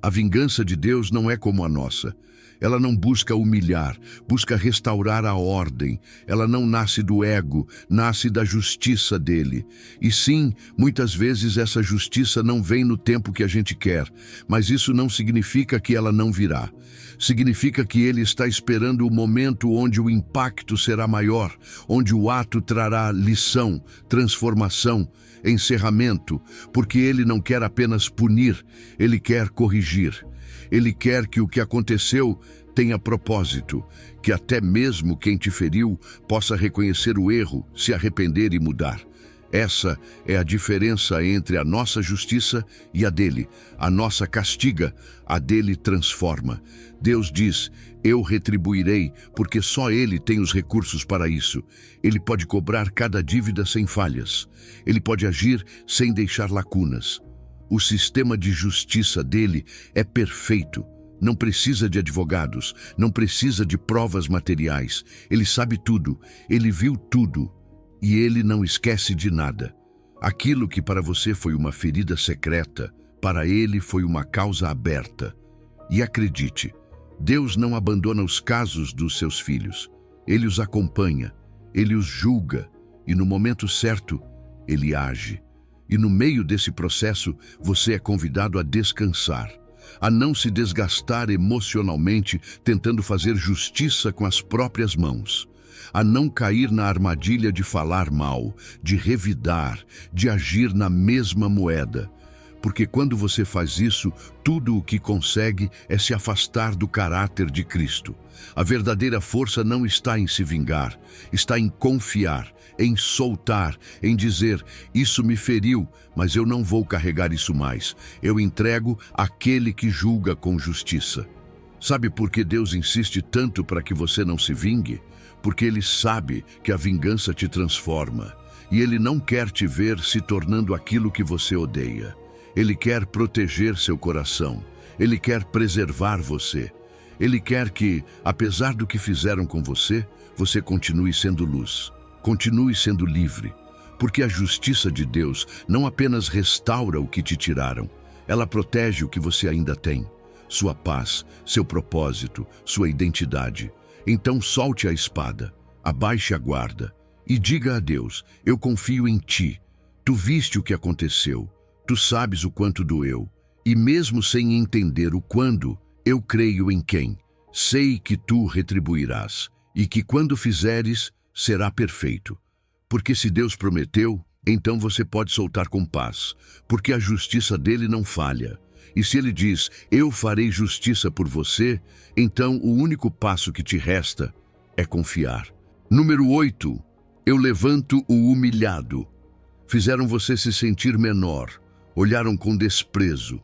S1: A vingança de Deus não é como a nossa. Ela não busca humilhar, busca restaurar a ordem. Ela não nasce do ego, nasce da justiça dele. E sim, muitas vezes essa justiça não vem no tempo que a gente quer, mas isso não significa que ela não virá. Significa que ele está esperando o momento onde o impacto será maior, onde o ato trará lição, transformação, encerramento, porque ele não quer apenas punir, ele quer corrigir. Ele quer que o que aconteceu tenha propósito, que até mesmo quem te feriu possa reconhecer o erro, se arrepender e mudar. Essa é a diferença entre a nossa justiça e a dele. A nossa castiga, a dele transforma. Deus diz, eu retribuirei, porque só ele tem os recursos para isso. Ele pode cobrar cada dívida sem falhas. Ele pode agir sem deixar lacunas. O sistema de justiça dele é perfeito. Não precisa de advogados, não precisa de provas materiais. Ele sabe tudo, ele viu tudo e ele não esquece de nada. Aquilo que para você foi uma ferida secreta, para ele foi uma causa aberta. E acredite, Deus não abandona os casos dos seus filhos. Ele os acompanha, ele os julga e no momento certo, ele age. E no meio desse processo, você é convidado a descansar, a não se desgastar emocionalmente tentando fazer justiça com as próprias mãos, a não cair na armadilha de falar mal, de revidar, de agir na mesma moeda. Porque quando você faz isso, tudo o que consegue é se afastar do caráter de Cristo. A verdadeira força não está em se vingar, está em confiar, em soltar, em dizer, isso me feriu, mas eu não vou carregar isso mais. Eu entrego àquele que julga com justiça. Sabe por que Deus insiste tanto para que você não se vingue? Porque Ele sabe que a vingança te transforma. E Ele não quer te ver se tornando aquilo que você odeia. Ele quer proteger seu coração. Ele quer preservar você. Ele quer que, apesar do que fizeram com você, você continue sendo luz. Continue sendo livre. Porque a justiça de Deus não apenas restaura o que te tiraram, ela protege o que você ainda tem. Sua paz, seu propósito, sua identidade. Então solte a espada, abaixe a guarda e diga a Deus, eu confio em ti. Tu viste o que aconteceu. Tu sabes o quanto doeu, e mesmo sem entender o quando, eu creio em quem. Sei que tu retribuirás, e que quando fizeres, será perfeito. Porque se Deus prometeu, então você pode soltar com paz, porque a justiça dele não falha. E se ele diz, eu farei justiça por você, então o único passo que te resta é confiar. Número 8. Eu levanto o humilhado. Fizeram você se sentir menor, olharam com desprezo,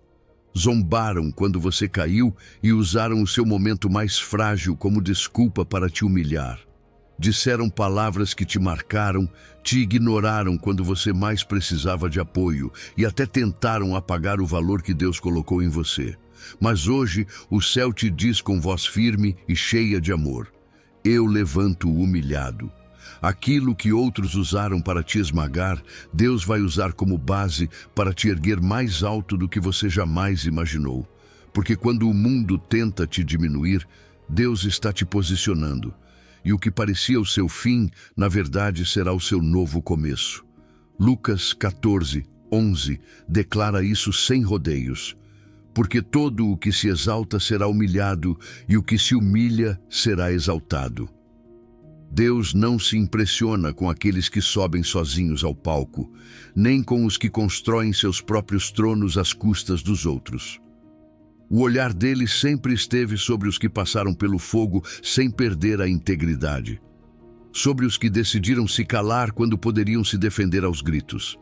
S1: zombaram quando você caiu e usaram o seu momento mais frágil como desculpa para te humilhar. Disseram palavras que te marcaram, te ignoraram quando você mais precisava de apoio e até tentaram apagar o valor que Deus colocou em você. Mas hoje o céu te diz com voz firme e cheia de amor: eu levanto o humilhado. Aquilo que outros usaram para te esmagar, Deus vai usar como base para te erguer mais alto do que você jamais imaginou. Porque quando o mundo tenta te diminuir, Deus está te posicionando. E o que parecia o seu fim, na verdade, será o seu novo começo. Lucas 14:11 declara isso sem rodeios. Porque todo o que se exalta será humilhado, e o que se humilha será exaltado. Deus não se impressiona com aqueles que sobem sozinhos ao palco, nem com os que constroem seus próprios tronos às custas dos outros. O olhar dele sempre esteve sobre os que passaram pelo fogo sem perder a integridade, sobre os que decidiram se calar quando poderiam se defender aos gritos,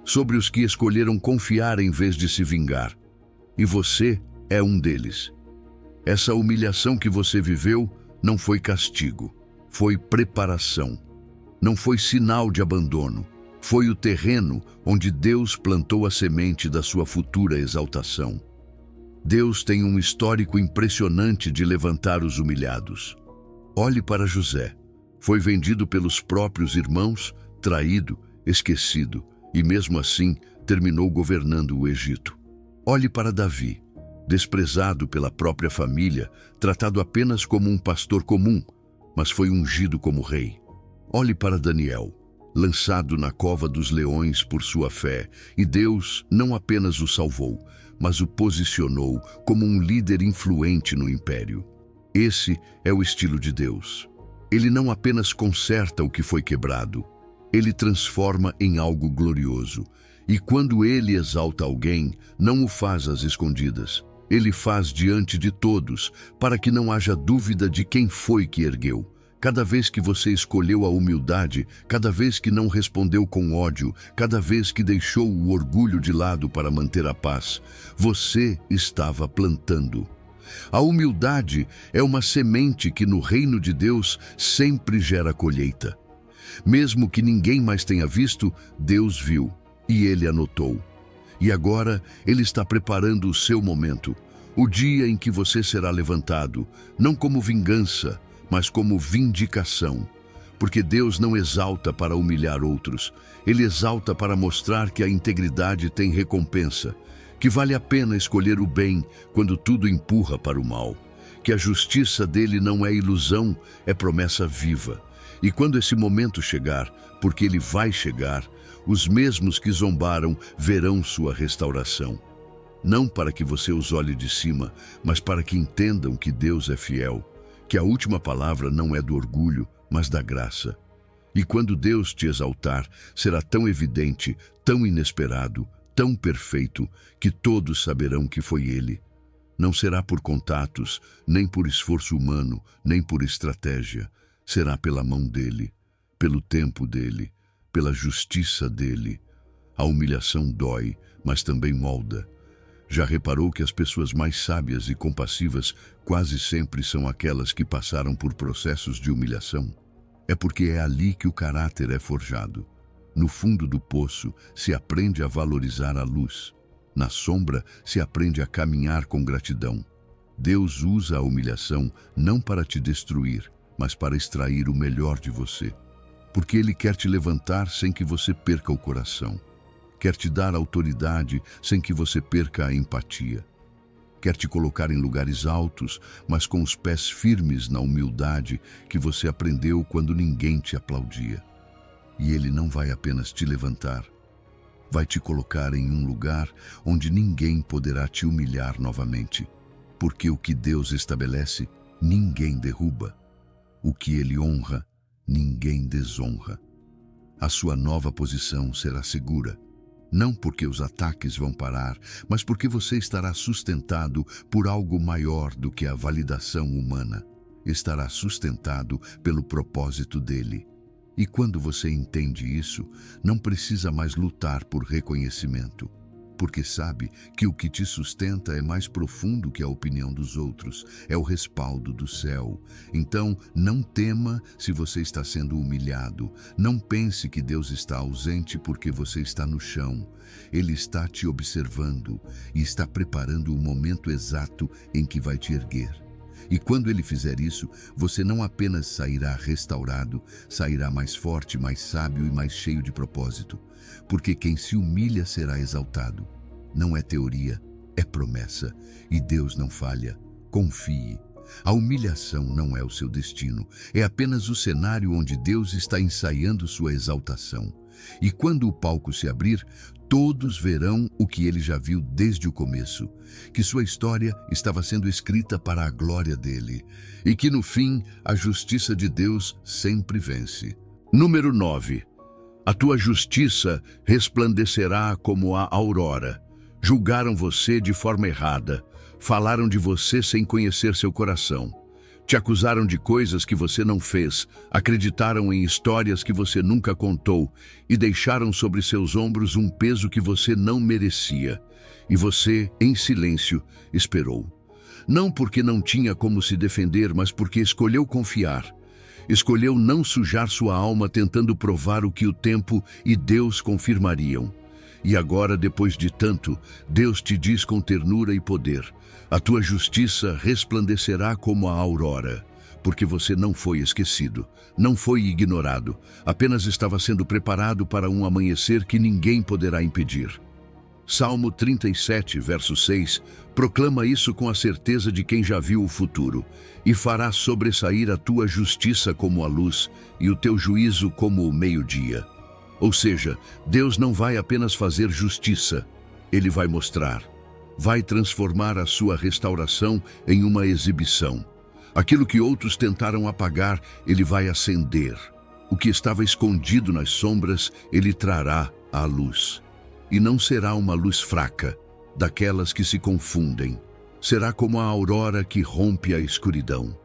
S1: sobre os que escolheram confiar em vez de se vingar. E você é um deles. Essa humilhação que você viveu não foi castigo. Foi preparação. Não foi sinal de abandono. Foi o terreno onde Deus plantou a semente da sua futura exaltação. Deus tem um histórico impressionante de levantar os humilhados. Olhe para José. Foi vendido pelos próprios irmãos, traído, esquecido, e mesmo assim terminou governando o Egito. Olhe para Davi. Desprezado pela própria família, tratado apenas como um pastor comum, mas foi ungido como rei. Olhe para Daniel, lançado na cova dos leões por sua fé, e Deus não apenas o salvou, mas o posicionou como um líder influente no império. Esse é o estilo de Deus. Ele não apenas conserta o que foi quebrado, ele transforma em algo glorioso. E quando ele exalta alguém, não o faz às escondidas. Ele faz diante de todos, para que não haja dúvida de quem foi que ergueu. Cada vez que você escolheu a humildade, cada vez que não respondeu com ódio, cada vez que deixou o orgulho de lado para manter a paz, você estava plantando. A humildade é uma semente que no reino de Deus sempre gera colheita. Mesmo que ninguém mais tenha visto, Deus viu e ele anotou. E agora ele está preparando o seu momento, o dia em que você será levantado, não como vingança, mas como vindicação. Porque Deus não exalta para humilhar outros, ele exalta para mostrar que a integridade tem recompensa, que vale a pena escolher o bem quando tudo empurra para o mal, que a justiça dele não é ilusão, é promessa viva. E quando esse momento chegar, porque ele vai chegar, os mesmos que zombaram verão sua restauração. Não para que você os olhe de cima, mas para que entendam que Deus é fiel, que a última palavra não é do orgulho, mas da graça. E quando Deus te exaltar, será tão evidente, tão inesperado, tão perfeito, que todos saberão que foi Ele. Não será por contatos, nem por esforço humano, nem por estratégia. Será pela mão dele, pelo tempo dele, pela justiça dele. A humilhação dói, mas também molda. Já reparou que as pessoas mais sábias e compassivas quase sempre são aquelas que passaram por processos de humilhação? É porque é ali que o caráter é forjado. No fundo do poço se aprende a valorizar a luz. Na sombra se aprende a caminhar com gratidão. Deus usa a humilhação não para te destruir, mas para extrair o melhor de você. Porque Ele quer te levantar sem que você perca o coração. Quer te dar autoridade sem que você perca a empatia. Quer te colocar em lugares altos, mas com os pés firmes na humildade que você aprendeu quando ninguém te aplaudia. E Ele não vai apenas te levantar, vai te colocar em um lugar onde ninguém poderá te humilhar novamente. Porque o que Deus estabelece, ninguém derruba. O que Ele honra, ninguém desonra. A sua nova posição será segura. Não porque os ataques vão parar, mas porque você estará sustentado por algo maior do que a validação humana. Estará sustentado pelo propósito dele. E quando você entende isso, não precisa mais lutar por reconhecimento, porque sabe que o que te sustenta é mais profundo que a opinião dos outros, é o respaldo do céu. Então, não tema se você está sendo humilhado. Não pense que Deus está ausente porque você está no chão. Ele está te observando e está preparando o momento exato em que vai te erguer. E quando ele fizer isso, você não apenas sairá restaurado, sairá mais forte, mais sábio e mais cheio de propósito. Porque quem se humilha será exaltado. Não é teoria, é promessa. E Deus não falha. Confie. A humilhação não é o seu destino. É apenas o cenário onde Deus está ensaiando sua exaltação. E quando o palco se abrir, todos verão o que ele já viu desde o começo, que sua história estava sendo escrita para a glória dele, e que no fim a justiça de Deus sempre vence. Número 9. A tua justiça resplandecerá como a aurora. Julgaram você de forma errada, falaram de você sem conhecer seu coração. Te acusaram de coisas que você não fez, acreditaram em histórias que você nunca contou e deixaram sobre seus ombros um peso que você não merecia. E você, em silêncio, esperou. Não porque não tinha como se defender, mas porque escolheu confiar. Escolheu não sujar sua alma tentando provar o que o tempo e Deus confirmariam. E agora, depois de tanto, Deus te diz com ternura e poder: a tua justiça resplandecerá como a aurora, porque você não foi esquecido, não foi ignorado, apenas estava sendo preparado para um amanhecer que ninguém poderá impedir. Salmo 37, verso 6, proclama isso com a certeza de quem já viu o futuro: e fará sobressair a tua justiça como a luz, e o teu juízo como o meio-dia. Ou seja, Deus não vai apenas fazer justiça, Ele vai mostrar. Vai transformar a sua restauração em uma exibição. Aquilo que outros tentaram apagar, Ele vai acender. O que estava escondido nas sombras, Ele trará à luz. E não será uma luz fraca, daquelas que se confundem. Será como a aurora que rompe a escuridão.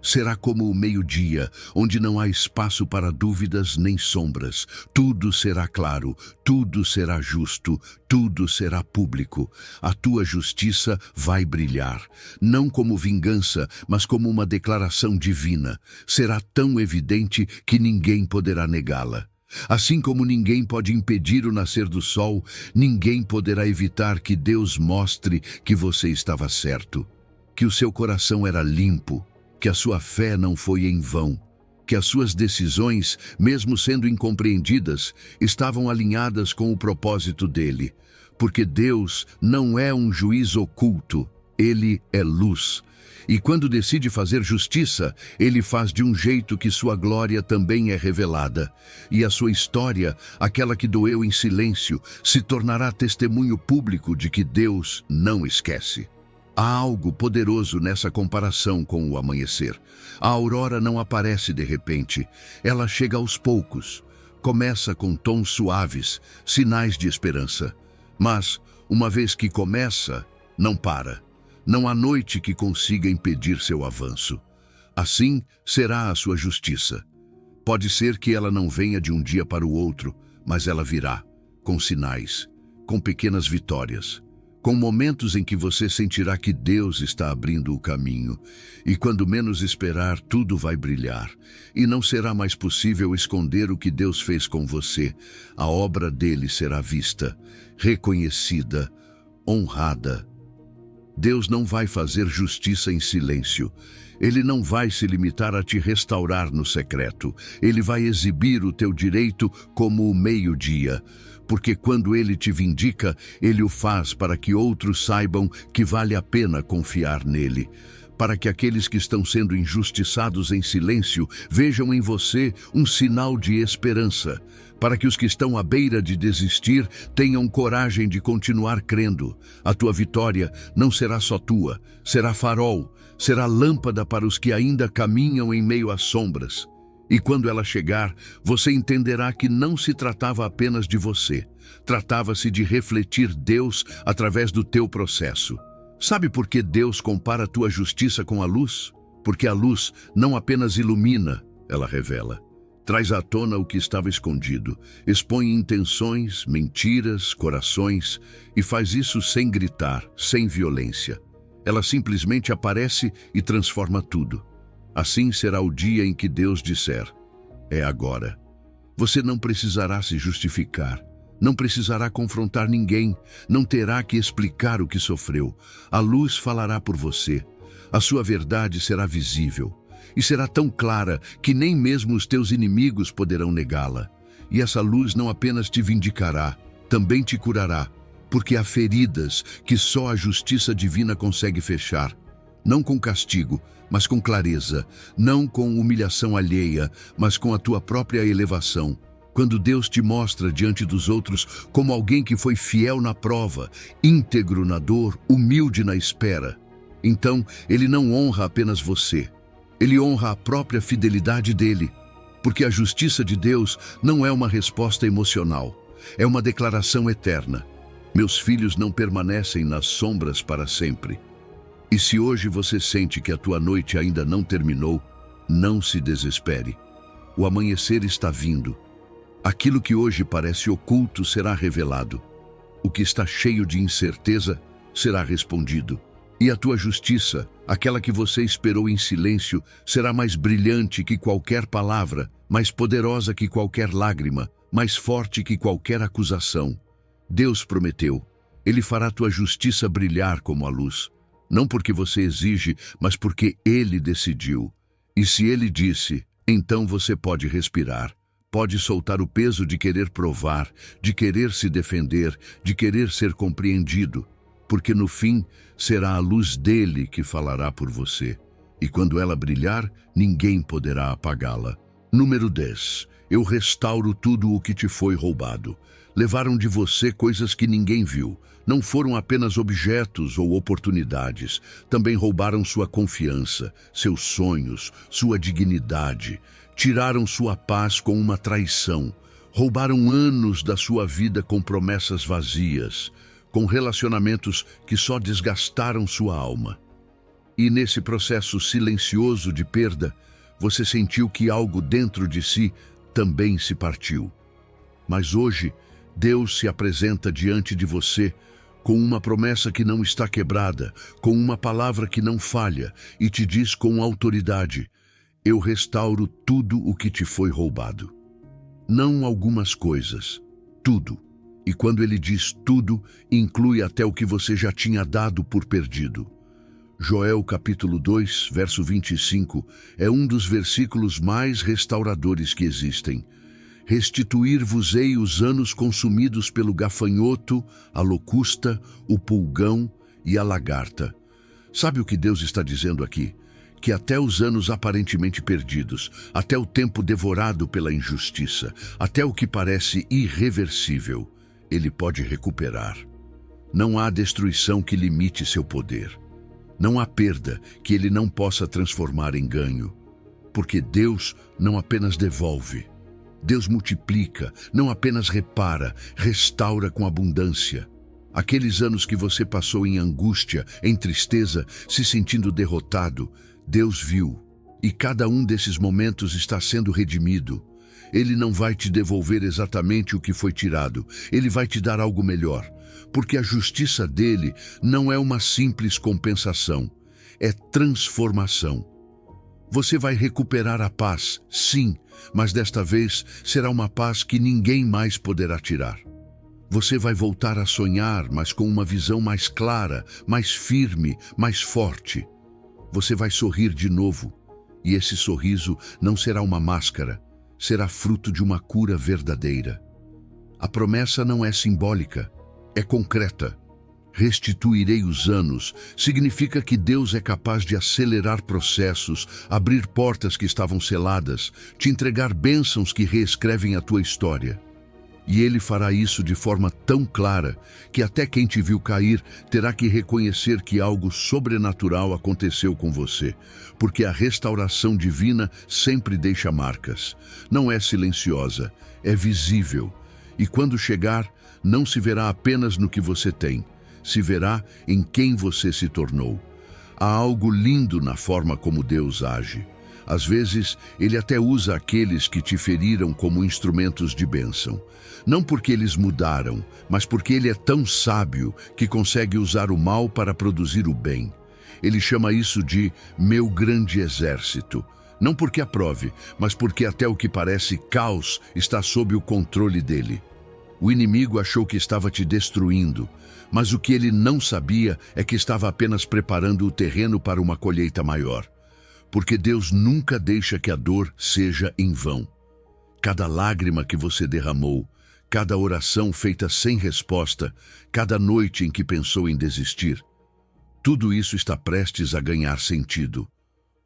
S1: Será como o meio-dia, onde não há espaço para dúvidas nem sombras. Tudo será claro, tudo será justo, tudo será público. A tua justiça vai brilhar, não como vingança, mas como uma declaração divina. Será tão evidente que ninguém poderá negá-la. Assim como ninguém pode impedir o nascer do sol, ninguém poderá evitar que Deus mostre que você estava certo, que o seu coração era limpo, que a sua fé não foi em vão, que as suas decisões, mesmo sendo incompreendidas, estavam alinhadas com o propósito dele. Porque Deus não é um juiz oculto, Ele é luz. E quando decide fazer justiça, Ele faz de um jeito que sua glória também é revelada. E a sua história, aquela que doeu em silêncio, se tornará testemunho público de que Deus não esquece. Há algo poderoso nessa comparação com o amanhecer. A aurora não aparece de repente, ela chega aos poucos. Começa com tons suaves, sinais de esperança. Mas, uma vez que começa, não para. Não há noite que consiga impedir seu avanço. Assim será a sua justiça. Pode ser que ela não venha de um dia para o outro, mas ela virá, com sinais, com pequenas vitórias. Com momentos em que você sentirá que Deus está abrindo o caminho, e quando menos esperar, tudo vai brilhar, e não será mais possível esconder o que Deus fez com você. A obra dele será vista, reconhecida, honrada. Deus não vai fazer justiça em silêncio. Ele não vai se limitar a te restaurar no secreto. Ele vai exibir o teu direito como o meio-dia. Porque quando Ele te vindica, Ele o faz para que outros saibam que vale a pena confiar nele. Para que aqueles que estão sendo injustiçados em silêncio vejam em você um sinal de esperança. Para que os que estão à beira de desistir tenham coragem de continuar crendo. A tua vitória não será só tua, será farol, será lâmpada para os que ainda caminham em meio às sombras. E quando ela chegar, você entenderá que não se tratava apenas de você. Tratava-se de refletir Deus através do teu processo. Sabe por que Deus compara a tua justiça com a luz? Porque a luz não apenas ilumina, ela revela. Traz à tona o que estava escondido, expõe intenções, mentiras, corações, e faz isso sem gritar, sem violência. Ela simplesmente aparece e transforma tudo. Assim será o dia em que Deus disser: é agora. Você não precisará se justificar, não precisará confrontar ninguém, não terá que explicar o que sofreu. A luz falará por você. A sua verdade será visível. E será tão clara que nem mesmo os teus inimigos poderão negá-la. E essa luz não apenas te vindicará, também te curará, porque há feridas que só a justiça divina consegue fechar. Não com castigo, mas com clareza. Não com humilhação alheia, mas com a tua própria elevação. Quando Deus te mostra diante dos outros como alguém que foi fiel na prova, íntegro na dor, humilde na espera, então Ele não honra apenas você. Ele honra a própria fidelidade dele, porque a justiça de Deus não é uma resposta emocional, é uma declaração eterna. Meus filhos não permanecem nas sombras para sempre. E se hoje você sente que a tua noite ainda não terminou, não se desespere. O amanhecer está vindo. Aquilo que hoje parece oculto será revelado. O que está cheio de incerteza será respondido. E a tua justiça, aquela que você esperou em silêncio, será mais brilhante que qualquer palavra, mais poderosa que qualquer lágrima, mais forte que qualquer acusação. Deus prometeu. Ele fará tua justiça brilhar como a luz. Não porque você exige, mas porque Ele decidiu. E se Ele disse, então você pode respirar. Pode soltar o peso de querer provar, de querer se defender, de querer ser compreendido. Porque no fim será a luz dele que falará por você. E quando ela brilhar, ninguém poderá apagá-la. Número 10. Eu restauro tudo o que te foi roubado. Levaram de você coisas que ninguém viu. Não foram apenas objetos ou oportunidades. Também roubaram sua confiança, seus sonhos, sua dignidade. Tiraram sua paz com uma traição. Roubaram anos da sua vida com promessas vazias, com relacionamentos que só desgastaram sua alma. E nesse processo silencioso de perda, você sentiu que algo dentro de si também se partiu. Mas hoje, Deus se apresenta diante de você com uma promessa que não está quebrada, com uma palavra que não falha, e te diz com autoridade: eu restauro tudo o que te foi roubado. Não algumas coisas, tudo. E quando ele diz tudo, inclui até o que você já tinha dado por perdido. Joel capítulo 2, verso 25, é um dos versículos mais restauradores que existem. Restituir-vos-ei os anos consumidos pelo gafanhoto, a locusta, o pulgão e a lagarta. Sabe o que Deus está dizendo aqui? Que até os anos aparentemente perdidos, até o tempo devorado pela injustiça, até o que parece irreversível, Ele pode recuperar. Não há destruição que limite seu poder. Não há perda que Ele não possa transformar em ganho. Porque Deus não apenas devolve. Deus multiplica, não apenas repara, restaura com abundância. Aqueles anos que você passou em angústia, em tristeza, se sentindo derrotado, Deus viu. E cada um desses momentos está sendo redimido. Ele não vai te devolver exatamente o que foi tirado. Ele vai te dar algo melhor. Porque a justiça dele não é uma simples compensação. É transformação. Você vai recuperar a paz, sim, mas desta vez será uma paz que ninguém mais poderá tirar. Você vai voltar a sonhar, mas com uma visão mais clara, mais firme, mais forte. Você vai sorrir de novo. E esse sorriso não será uma máscara. Será fruto de uma cura verdadeira. A promessa não é simbólica, é concreta. Restituirei os anos significa que Deus é capaz de acelerar processos, abrir portas que estavam seladas, te entregar bênçãos que reescrevem a tua história. E Ele fará isso de forma tão clara que até quem te viu cair terá que reconhecer que algo sobrenatural aconteceu com você, porque a restauração divina sempre deixa marcas. Não é silenciosa, é visível. E quando chegar, não se verá apenas no que você tem, se verá em quem você se tornou. Há algo lindo na forma como Deus age. Às vezes, ele até usa aqueles que te feriram como instrumentos de bênção. Não porque eles mudaram, mas porque ele é tão sábio que consegue usar o mal para produzir o bem. Ele chama isso de meu grande exército. Não porque aprove, mas porque até o que parece caos está sob o controle dele. O inimigo achou que estava te destruindo, mas o que ele não sabia é que estava apenas preparando o terreno para uma colheita maior. Porque Deus nunca deixa que a dor seja em vão. Cada lágrima que você derramou, cada oração feita sem resposta, cada noite em que pensou em desistir, tudo isso está prestes a ganhar sentido.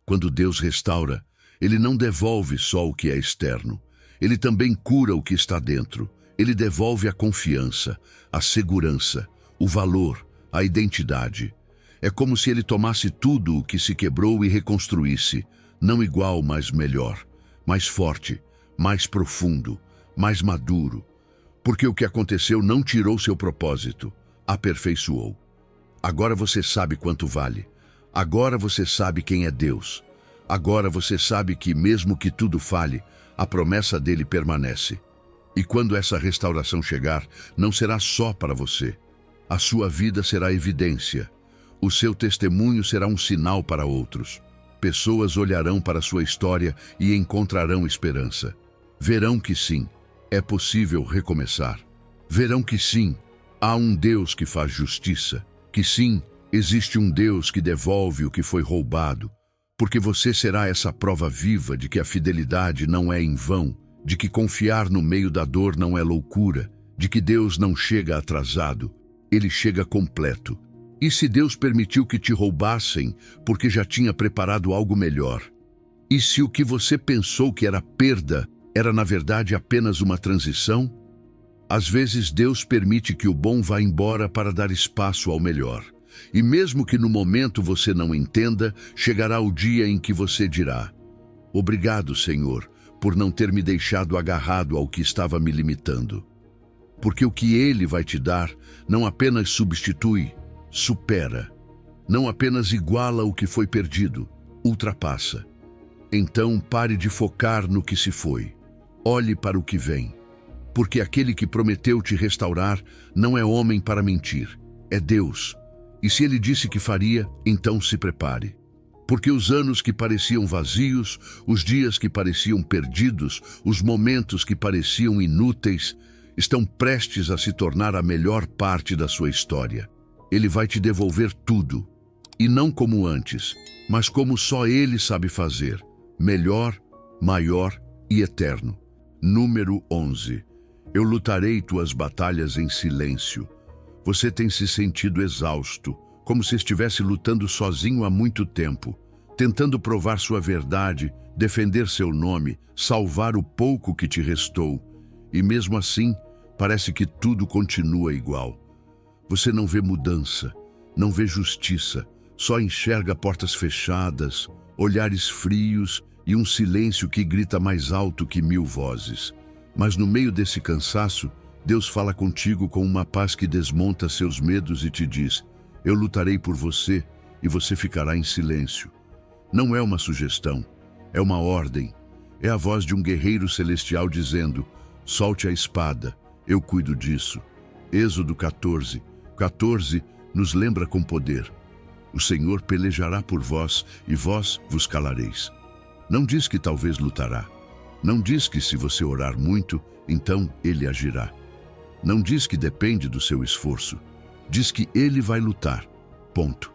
S1: Quando Deus restaura, Ele não devolve só o que é externo. Ele também cura o que está dentro. Ele devolve a confiança, a segurança, o valor, a identidade. É como se Ele tomasse tudo o que se quebrou e reconstruísse, não igual, mas melhor, mais forte, mais profundo, mais maduro. Porque o que aconteceu não tirou seu propósito, aperfeiçoou. Agora você sabe quanto vale. Agora você sabe quem é Deus. Agora você sabe que, mesmo que tudo falhe, a promessa dele permanece. E quando essa restauração chegar, não será só para você. A sua vida será evidência. O seu testemunho será um sinal para outros. Pessoas olharão para sua história e encontrarão esperança. Verão que sim, é possível recomeçar. Verão que sim, há um Deus que faz justiça. Que sim, existe um Deus que devolve o que foi roubado. Porque você será essa prova viva de que a fidelidade não é em vão, de que confiar no meio da dor não é loucura, de que Deus não chega atrasado, Ele chega completo. E se Deus permitiu que te roubassem, porque já tinha preparado algo melhor? E se o que você pensou que era perda, era na verdade apenas uma transição? Às vezes Deus permite que o bom vá embora para dar espaço ao melhor. E mesmo que no momento você não entenda, chegará o dia em que você dirá: obrigado, Senhor, por não ter me deixado agarrado ao que estava me limitando. Porque o que Ele vai te dar não apenas substitui, supera. Não apenas iguala o que foi perdido, ultrapassa. Então pare de focar no que se foi. Olhe para o que vem. Porque aquele que prometeu te restaurar não é homem para mentir, é Deus. E se Ele disse que faria, então se prepare. Porque os anos que pareciam vazios, os dias que pareciam perdidos, os momentos que pareciam inúteis, estão prestes a se tornar a melhor parte da sua história. Ele vai te devolver tudo, e não como antes, mas como só Ele sabe fazer, melhor, maior e eterno. Número 11. Eu lutarei tuas batalhas em silêncio. Você tem se sentido exausto, como se estivesse lutando sozinho há muito tempo, tentando provar sua verdade, defender seu nome, salvar o pouco que te restou. E mesmo assim, parece que tudo continua igual. Você não vê mudança, não vê justiça, só enxerga portas fechadas, olhares frios e um silêncio que grita mais alto que 1000 vozes. Mas no meio desse cansaço, Deus fala contigo com uma paz que desmonta seus medos e te diz: eu lutarei por você e você ficará em silêncio. Não é uma sugestão, é uma ordem. É a voz de um guerreiro celestial dizendo: solte a espada, eu cuido disso. Êxodo 14 nos lembra com poder: o Senhor pelejará por vós e vós vos calareis. Não diz que talvez lutará. Não diz que se você orar muito, então Ele agirá. Não diz que depende do seu esforço. Diz que Ele vai lutar. Ponto.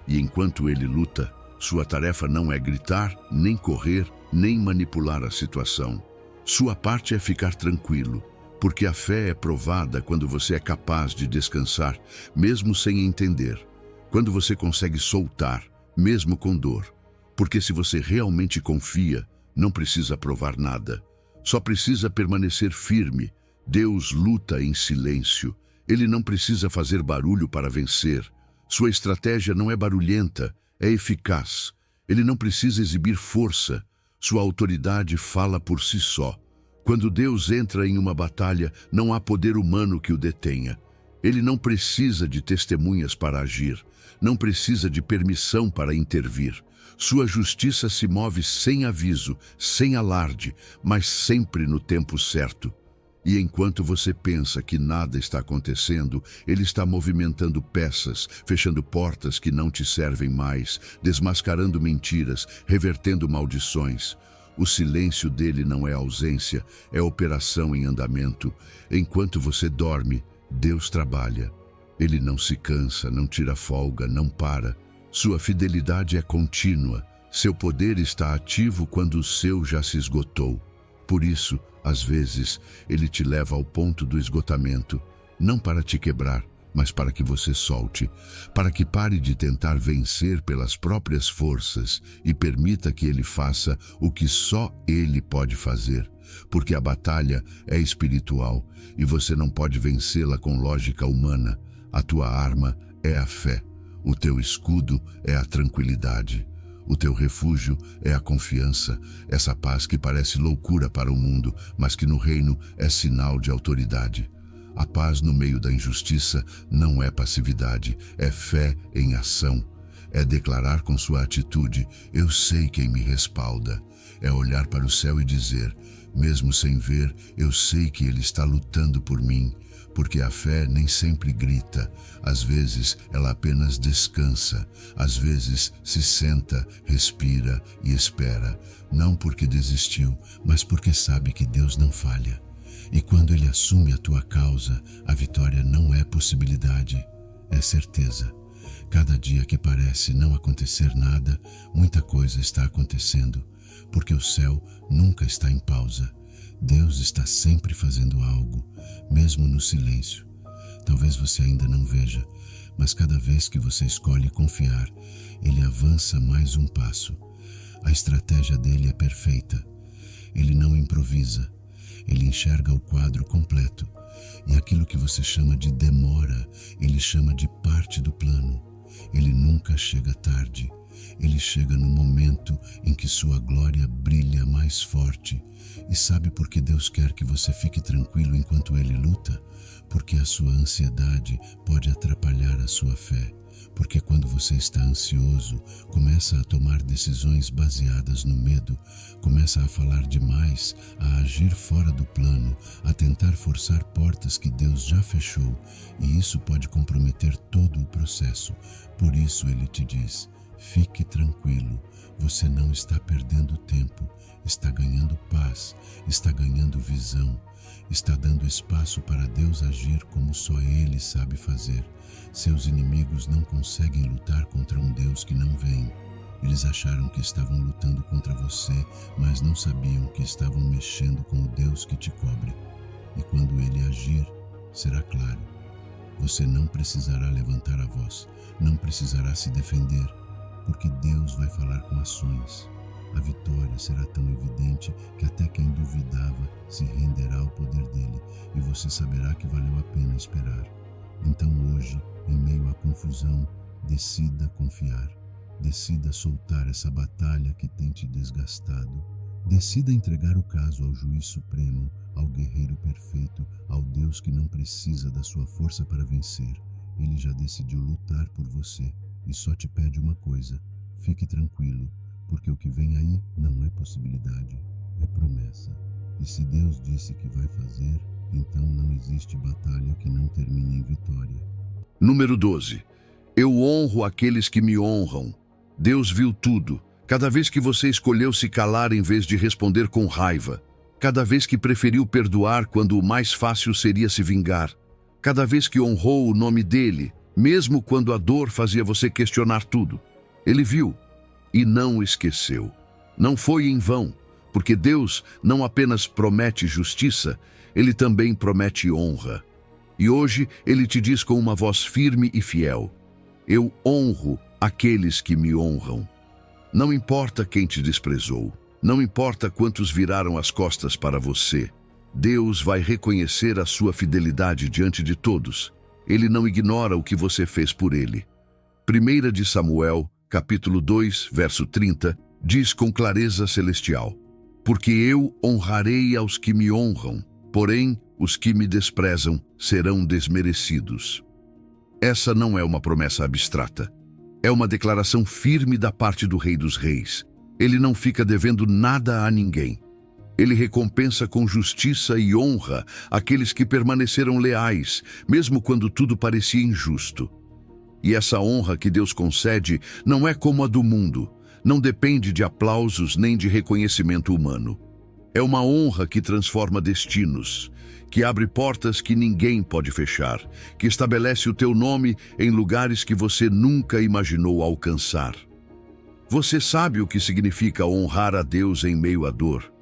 S1: E enquanto Ele luta, sua tarefa não é gritar, nem correr, nem manipular a situação. Sua parte é ficar tranquilo, porque a fé é provada quando você é capaz de descansar, mesmo sem entender. Quando você consegue soltar, mesmo com dor. Porque se você realmente confia, não precisa provar nada. Só precisa permanecer firme. Deus luta em silêncio. Ele não precisa fazer barulho para vencer. Sua estratégia não é barulhenta, é eficaz. Ele não precisa exibir força. Sua autoridade fala por si só. Quando Deus entra em uma batalha, não há poder humano que o detenha. Ele não precisa de testemunhas para agir. Não precisa de permissão para intervir. Sua justiça se move sem aviso, sem alarde, mas sempre no tempo certo. E enquanto você pensa que nada está acontecendo, ele está movimentando peças, fechando portas que não te servem mais, desmascarando mentiras, revertendo maldições. O silêncio dele não é ausência, é operação em andamento. Enquanto você dorme, Deus trabalha. Ele não se cansa, não tira folga, não para. Sua fidelidade é contínua. Seu poder está ativo quando o seu já se esgotou. Por isso, às vezes, ele te leva ao ponto do esgotamento, não para te quebrar, mas para que você solte, para que pare de tentar vencer pelas próprias forças e permita que ele faça o que só ele pode fazer, porque a batalha é espiritual e você não pode vencê-la com lógica humana. A tua arma é a fé, o teu escudo é a tranquilidade. O teu refúgio é a confiança, essa paz que parece loucura para o mundo, mas que no reino é sinal de autoridade. A paz no meio da injustiça não é passividade, é fé em ação. É declarar com sua atitude: eu sei quem me respalda. É olhar para o céu e dizer: mesmo sem ver, eu sei que ele está lutando por mim. Porque a fé nem sempre grita, às vezes ela apenas descansa, às vezes se senta, respira e espera, não porque desistiu, mas porque sabe que Deus não falha. E quando Ele assume a tua causa, a vitória não é possibilidade, é certeza. Cada dia que parece não acontecer nada, muita coisa está acontecendo, porque o céu nunca está em pausa. Deus está sempre fazendo algo, mesmo no silêncio. Talvez você ainda não veja, mas cada vez que você escolhe confiar, ele avança mais um passo. A estratégia dele é perfeita. Ele não improvisa. Ele enxerga o quadro completo. E aquilo que você chama de demora, ele chama de parte do plano. Ele nunca chega tarde. Ele chega no momento em que sua glória brilha mais forte. E sabe por que Deus quer que você fique tranquilo enquanto Ele luta? Porque a sua ansiedade pode atrapalhar a sua fé. Porque quando você está ansioso, começa a tomar decisões baseadas no medo, começa a falar demais, a agir fora do plano, a tentar forçar portas que Deus já fechou. E isso pode comprometer todo o processo. Por isso Ele te diz: fique tranquilo, você não está perdendo tempo, está ganhando paz, está ganhando visão, está dando espaço para Deus agir como só Ele sabe fazer. Seus inimigos não conseguem lutar contra um Deus que não vem. Eles acharam que estavam lutando contra você, mas não sabiam que estavam mexendo com o Deus que te cobre. E quando Ele agir, será claro. Você não precisará levantar a voz, não precisará se defender, porque Deus vai falar com ações. A vitória será tão evidente que até quem duvidava se renderá ao poder dele, e você saberá que valeu a pena esperar. Então hoje, em meio à confusão, decida confiar. Decida soltar essa batalha que tem te desgastado. Decida entregar o caso ao juiz supremo, ao guerreiro perfeito, ao Deus que não precisa da sua força para vencer. Ele já decidiu lutar por você e só te pede uma coisa: fique tranquilo, porque o que vem aí não é possibilidade, é promessa. E se Deus disse que vai fazer, então não existe batalha que não termine em vitória. Número 12. Eu honro aqueles que me honram. Deus viu tudo. Cada vez que você escolheu se calar em vez de responder com raiva. Cada vez que preferiu perdoar quando o mais fácil seria se vingar. Cada vez que honrou o nome dele, mesmo quando a dor fazia você questionar tudo. Ele viu e não esqueceu. Não foi em vão, porque Deus não apenas promete justiça, Ele também promete honra. E hoje Ele te diz com uma voz firme e fiel: eu honro aqueles que me honram. Não importa quem te desprezou, não importa quantos viraram as costas para você, Deus vai reconhecer a sua fidelidade diante de todos. Ele não ignora o que você fez por ele. 1 de Samuel, capítulo 2, verso 30, diz com clareza celestial: porque eu honrarei aos que me honram, porém os que me desprezam serão desmerecidos. Essa não é uma promessa abstrata. É uma declaração firme da parte do Rei dos Reis. Ele não fica devendo nada a ninguém. Ele recompensa com justiça e honra aqueles que permaneceram leais, mesmo quando tudo parecia injusto. E essa honra que Deus concede não é como a do mundo, não depende de aplausos nem de reconhecimento humano. É uma honra que transforma destinos, que abre portas que ninguém pode fechar, que estabelece o teu nome em lugares que você nunca imaginou alcançar. Você sabe o que significa honrar a Deus em meio à dor.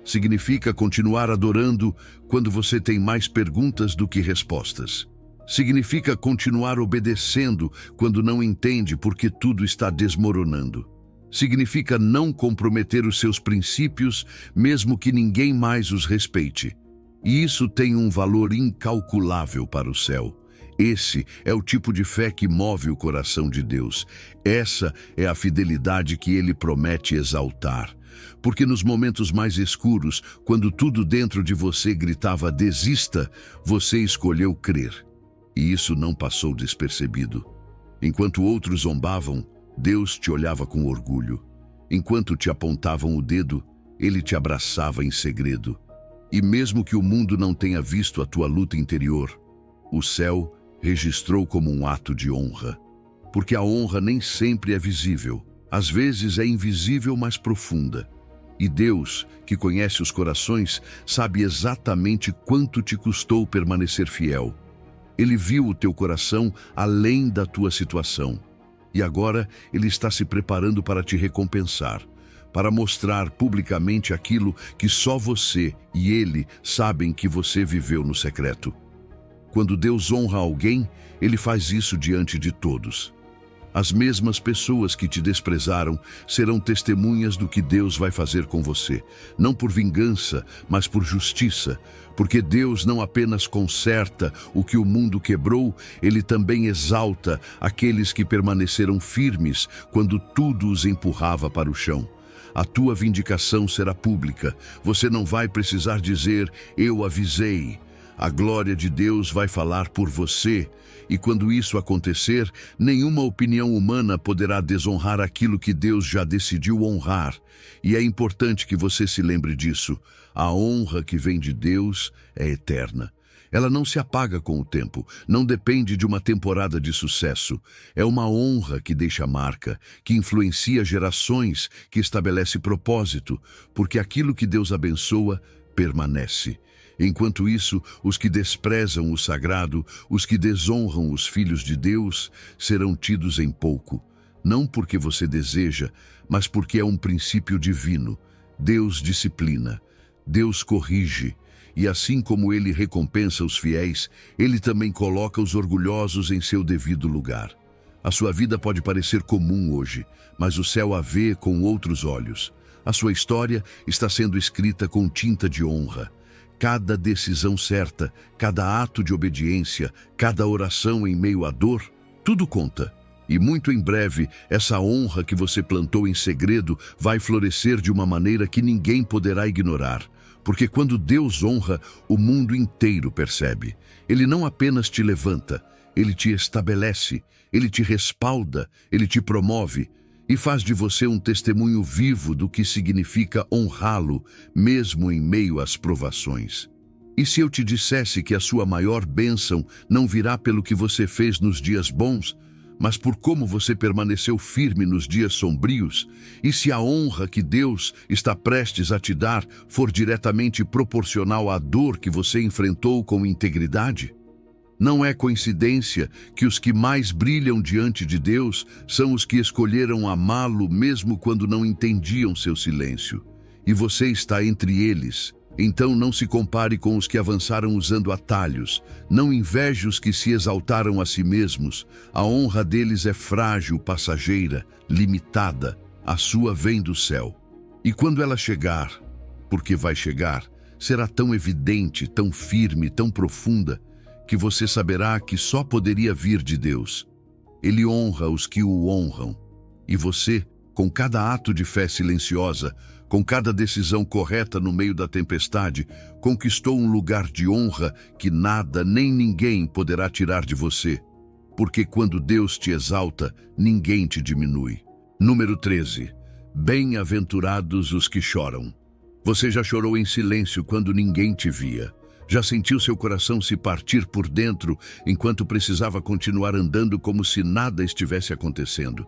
S1: Significa continuar adorando quando você tem mais perguntas do que respostas. Significa continuar obedecendo quando não entende porque tudo está desmoronando. Significa não comprometer os seus princípios, mesmo que ninguém mais os respeite. E isso tem um valor incalculável para o céu. Esse é o tipo de fé que move o coração de Deus. Essa é a fidelidade que Ele promete exaltar. Porque nos momentos mais escuros, quando tudo dentro de você gritava desista, você escolheu crer. E isso não passou despercebido. Enquanto outros zombavam, Deus te olhava com orgulho. Enquanto te apontavam o dedo, Ele te abraçava em segredo. E mesmo que o mundo não tenha visto a tua luta interior, o céu registrou como um ato de honra. Porque a honra nem sempre é visível. Às vezes é invisível, mas profunda. E Deus, que conhece os corações, sabe exatamente quanto te custou permanecer fiel. Ele viu o teu coração além da tua situação. E agora Ele está se preparando para te recompensar, para mostrar publicamente aquilo que só você e Ele sabem que você viveu no secreto. Quando Deus honra alguém, Ele faz isso diante de todos. As mesmas pessoas que te desprezaram serão testemunhas do que Deus vai fazer com você, não por vingança, mas por justiça, porque Deus não apenas conserta o que o mundo quebrou, Ele também exalta aqueles que permaneceram firmes quando tudo os empurrava para o chão. A tua vindicação será pública, você não vai precisar dizer, eu avisei. A glória de Deus vai falar por você, e quando isso acontecer, nenhuma opinião humana poderá desonrar aquilo que Deus já decidiu honrar. E é importante que você se lembre disso. A honra que vem de Deus é eterna. Ela não se apaga com o tempo, não depende de uma temporada de sucesso. É uma honra que deixa marca, que influencia gerações, que estabelece propósito, porque aquilo que Deus abençoa permanece. Enquanto isso, os que desprezam o sagrado, os que desonram os filhos de Deus, serão tidos em pouco. Não porque você deseja, mas porque é um princípio divino. Deus disciplina, Deus corrige, e assim como Ele recompensa os fiéis, Ele também coloca os orgulhosos em seu devido lugar. A sua vida pode parecer comum hoje, mas o céu a vê com outros olhos. A sua história está sendo escrita com tinta de honra. Cada decisão certa, cada ato de obediência, cada oração em meio à dor, tudo conta. E muito em breve, essa honra que você plantou em segredo vai florescer de uma maneira que ninguém poderá ignorar. Porque quando Deus honra, o mundo inteiro percebe. Ele não apenas te levanta, Ele te estabelece, Ele te respalda, Ele te promove e faz de você um testemunho vivo do que significa honrá-lo, mesmo em meio às provações. E se eu te dissesse que a sua maior bênção não virá pelo que você fez nos dias bons, mas por como você permaneceu firme nos dias sombrios, e se a honra que Deus está prestes a te dar for diretamente proporcional à dor que você enfrentou com integridade? Não é coincidência que os que mais brilham diante de Deus são os que escolheram amá-lo mesmo quando não entendiam seu silêncio. E você está entre eles. Então não se compare com os que avançaram usando atalhos. Não inveje os que se exaltaram a si mesmos. A honra deles é frágil, passageira, limitada. A sua vem do céu. E quando ela chegar, porque vai chegar, será tão evidente, tão firme, tão profunda, que você saberá que só poderia vir de Deus. Ele honra os que o honram. E você, com cada ato de fé silenciosa, com cada decisão correta no meio da tempestade, conquistou um lugar de honra que nada nem ninguém poderá tirar de você. porque quando Deus te exalta, ninguém te diminui. Número 13. Bem-aventurados os que choram. Você já chorou em silêncio quando ninguém te via. Já sentiu seu coração se partir por dentro enquanto precisava continuar andando como se nada estivesse acontecendo.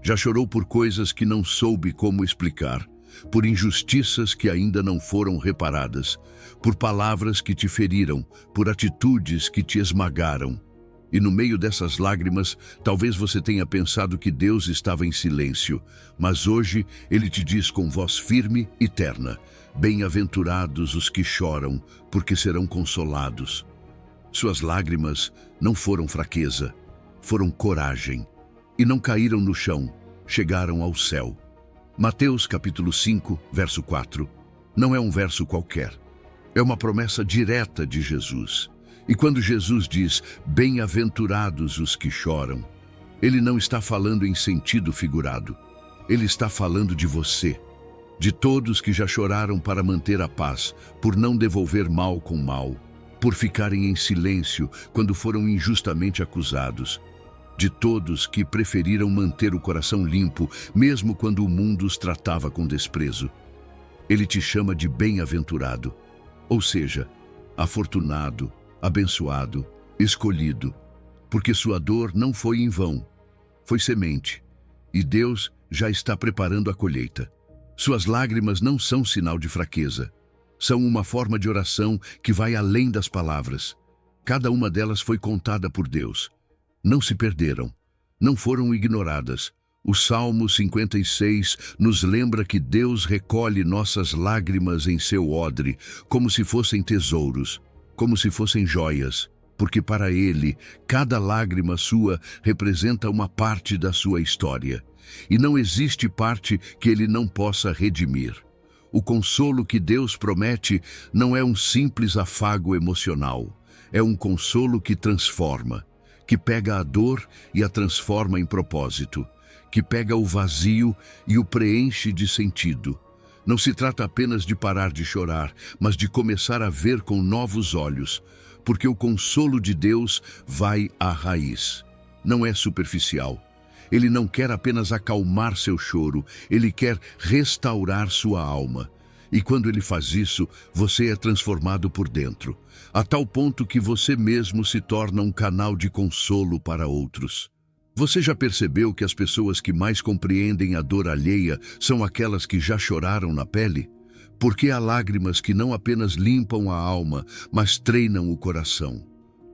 S1: Já chorou por coisas que não soube como explicar, por injustiças que ainda não foram reparadas, por palavras que te feriram, por atitudes que te esmagaram. E no meio dessas lágrimas, talvez você tenha pensado que Deus estava em silêncio, mas hoje Ele te diz com voz firme e terna: bem-aventurados os que choram, porque serão consolados. Suas lágrimas não foram fraqueza, foram coragem. E não caíram no chão, chegaram ao céu. Mateus capítulo 5, verso 4. Não é um verso qualquer. É uma promessa direta de Jesus. E quando Jesus diz, bem-aventurados os que choram, Ele não está falando em sentido figurado. Ele está falando de você, de todos que já choraram para manter a paz, por não devolver mal com mal, por ficarem em silêncio quando foram injustamente acusados, de todos que preferiram manter o coração limpo, mesmo quando o mundo os tratava com desprezo. Ele te chama de bem-aventurado, ou seja, afortunado, abençoado, escolhido, porque sua dor não foi em vão, foi semente, e Deus já está preparando a colheita. Suas lágrimas não são sinal de fraqueza, são uma forma de oração que vai além das palavras. Cada uma delas foi contada por Deus. Não se perderam, não foram ignoradas. O Salmo 56 nos lembra que Deus recolhe nossas lágrimas em seu odre, como se fossem tesouros, como se fossem joias, porque para Ele, cada lágrima sua representa uma parte da sua história. E não existe parte que Ele não possa redimir. O consolo que Deus promete não é um simples afago emocional, é um consolo que transforma, que pega a dor e a transforma em propósito, que pega o vazio e o preenche de sentido. Não se trata apenas de parar de chorar, mas de começar a ver com novos olhos, porque o consolo de Deus vai à raiz. Não é superficial. Ele não quer apenas acalmar seu choro, Ele quer restaurar sua alma. E quando Ele faz isso, você é transformado por dentro, a tal ponto que você mesmo se torna um canal de consolo para outros. Você já percebeu que as pessoas que mais compreendem a dor alheia são aquelas que já choraram na pele? Porque há lágrimas que não apenas limpam a alma, mas treinam o coração.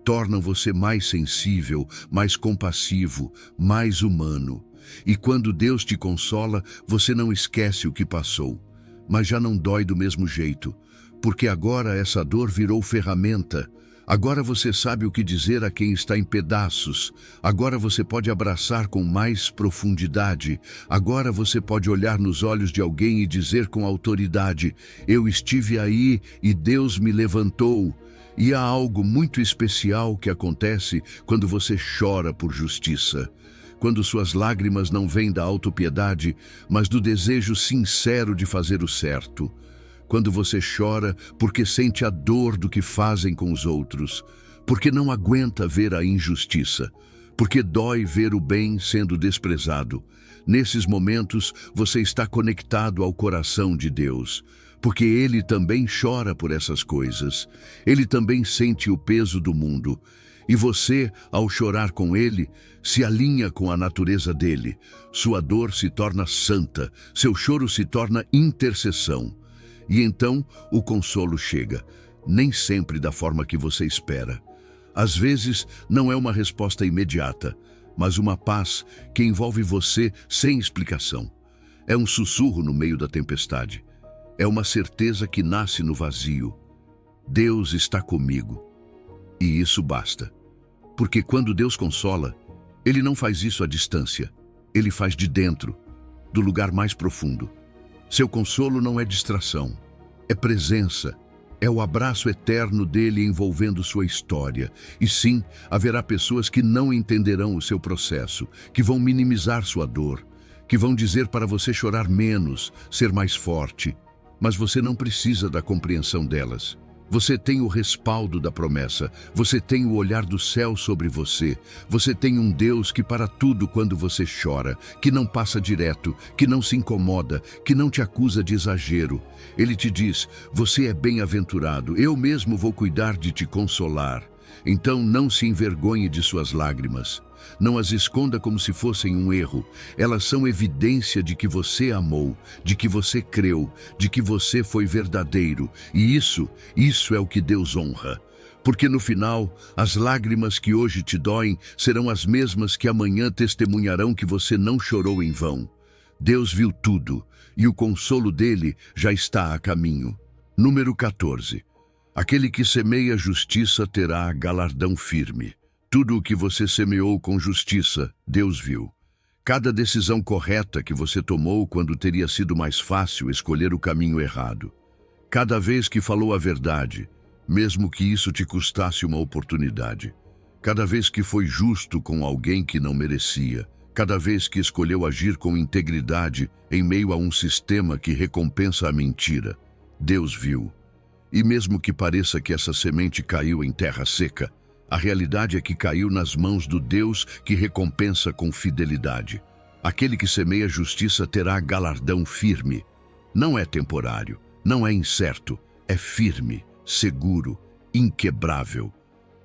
S1: Tornam você mais sensível, mais compassivo, mais humano. E quando Deus te consola, você não esquece o que passou, mas já não dói do mesmo jeito, porque agora essa dor virou ferramenta. Agora você sabe o que dizer a quem está em pedaços. Agora você pode abraçar com mais profundidade. Agora você pode olhar nos olhos de alguém e dizer com autoridade: eu estive aí e Deus me levantou. E há algo muito especial que acontece quando você chora por justiça. Quando suas lágrimas não vêm da autopiedade, mas do desejo sincero de fazer o certo. Quando você chora porque sente a dor do que fazem com os outros, porque não aguenta ver a injustiça, porque dói ver o bem sendo desprezado. Nesses momentos, você está conectado ao coração de Deus, porque Ele também chora por essas coisas. Ele também sente o peso do mundo. E você, ao chorar com Ele, se alinha com a natureza dele. Sua dor se torna santa, seu choro se torna intercessão. E então o consolo chega, nem sempre da forma que você espera. Às vezes não é uma resposta imediata, mas uma paz que envolve você sem explicação. É um sussurro no meio da tempestade. É uma certeza que nasce no vazio. Deus está comigo. E isso basta. Porque quando Deus consola, Ele não faz isso à distância. Ele faz de dentro, do lugar mais profundo. Seu consolo não é distração, é presença, é o abraço eterno dele envolvendo sua história. E sim, haverá pessoas que não entenderão o seu processo, que vão minimizar sua dor, que vão dizer para você chorar menos, ser mais forte. Mas você não precisa da compreensão delas. Você tem o respaldo da promessa, você tem o olhar do céu sobre você, você tem um Deus que para tudo quando você chora, que não passa direto, que não se incomoda, que não te acusa de exagero. Ele te diz, você é bem-aventurado, eu mesmo vou cuidar de te consolar. Então não se envergonhe de suas lágrimas. Não as esconda como se fossem um erro. Elas são evidência de que você amou, de que você creu, de que você foi verdadeiro. E isso é o que Deus honra. Porque no final, as lágrimas que hoje te doem serão as mesmas que amanhã testemunharão que você não chorou em vão. Deus viu tudo, e o consolo dele já está a caminho. Número 14. Aquele que semeia justiça terá galardão firme. Tudo o que você semeou com justiça, Deus viu. Cada decisão correta que você tomou quando teria sido mais fácil escolher o caminho errado. Cada vez que falou a verdade, mesmo que isso te custasse uma oportunidade. Cada vez que foi justo com alguém que não merecia. Cada vez que escolheu agir com integridade em meio a um sistema que recompensa a mentira. Deus viu. E mesmo que pareça que essa semente caiu em terra seca, a realidade é que caiu nas mãos do Deus que recompensa com fidelidade. Aquele que semeia justiça terá galardão firme. Não é temporário, não é incerto, é firme, seguro, inquebrável.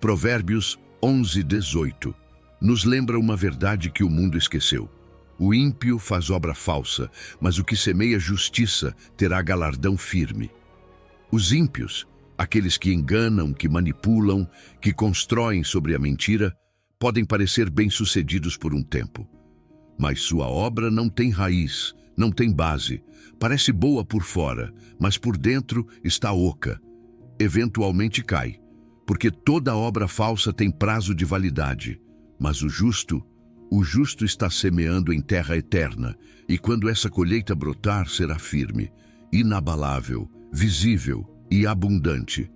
S1: Provérbios 11:18 nos lembra uma verdade que o mundo esqueceu. O ímpio faz obra falsa, mas o que semeia justiça terá galardão firme. Os ímpios, aqueles que enganam, que manipulam, que constroem sobre a mentira, podem parecer bem-sucedidos por um tempo. Mas sua obra não tem raiz, não tem base. Parece boa por fora, mas por dentro está oca. Eventualmente cai, porque toda obra falsa tem prazo de validade. Mas o justo está semeando em terra eterna, e quando essa colheita brotar, será firme, inabalável, visível e abundante.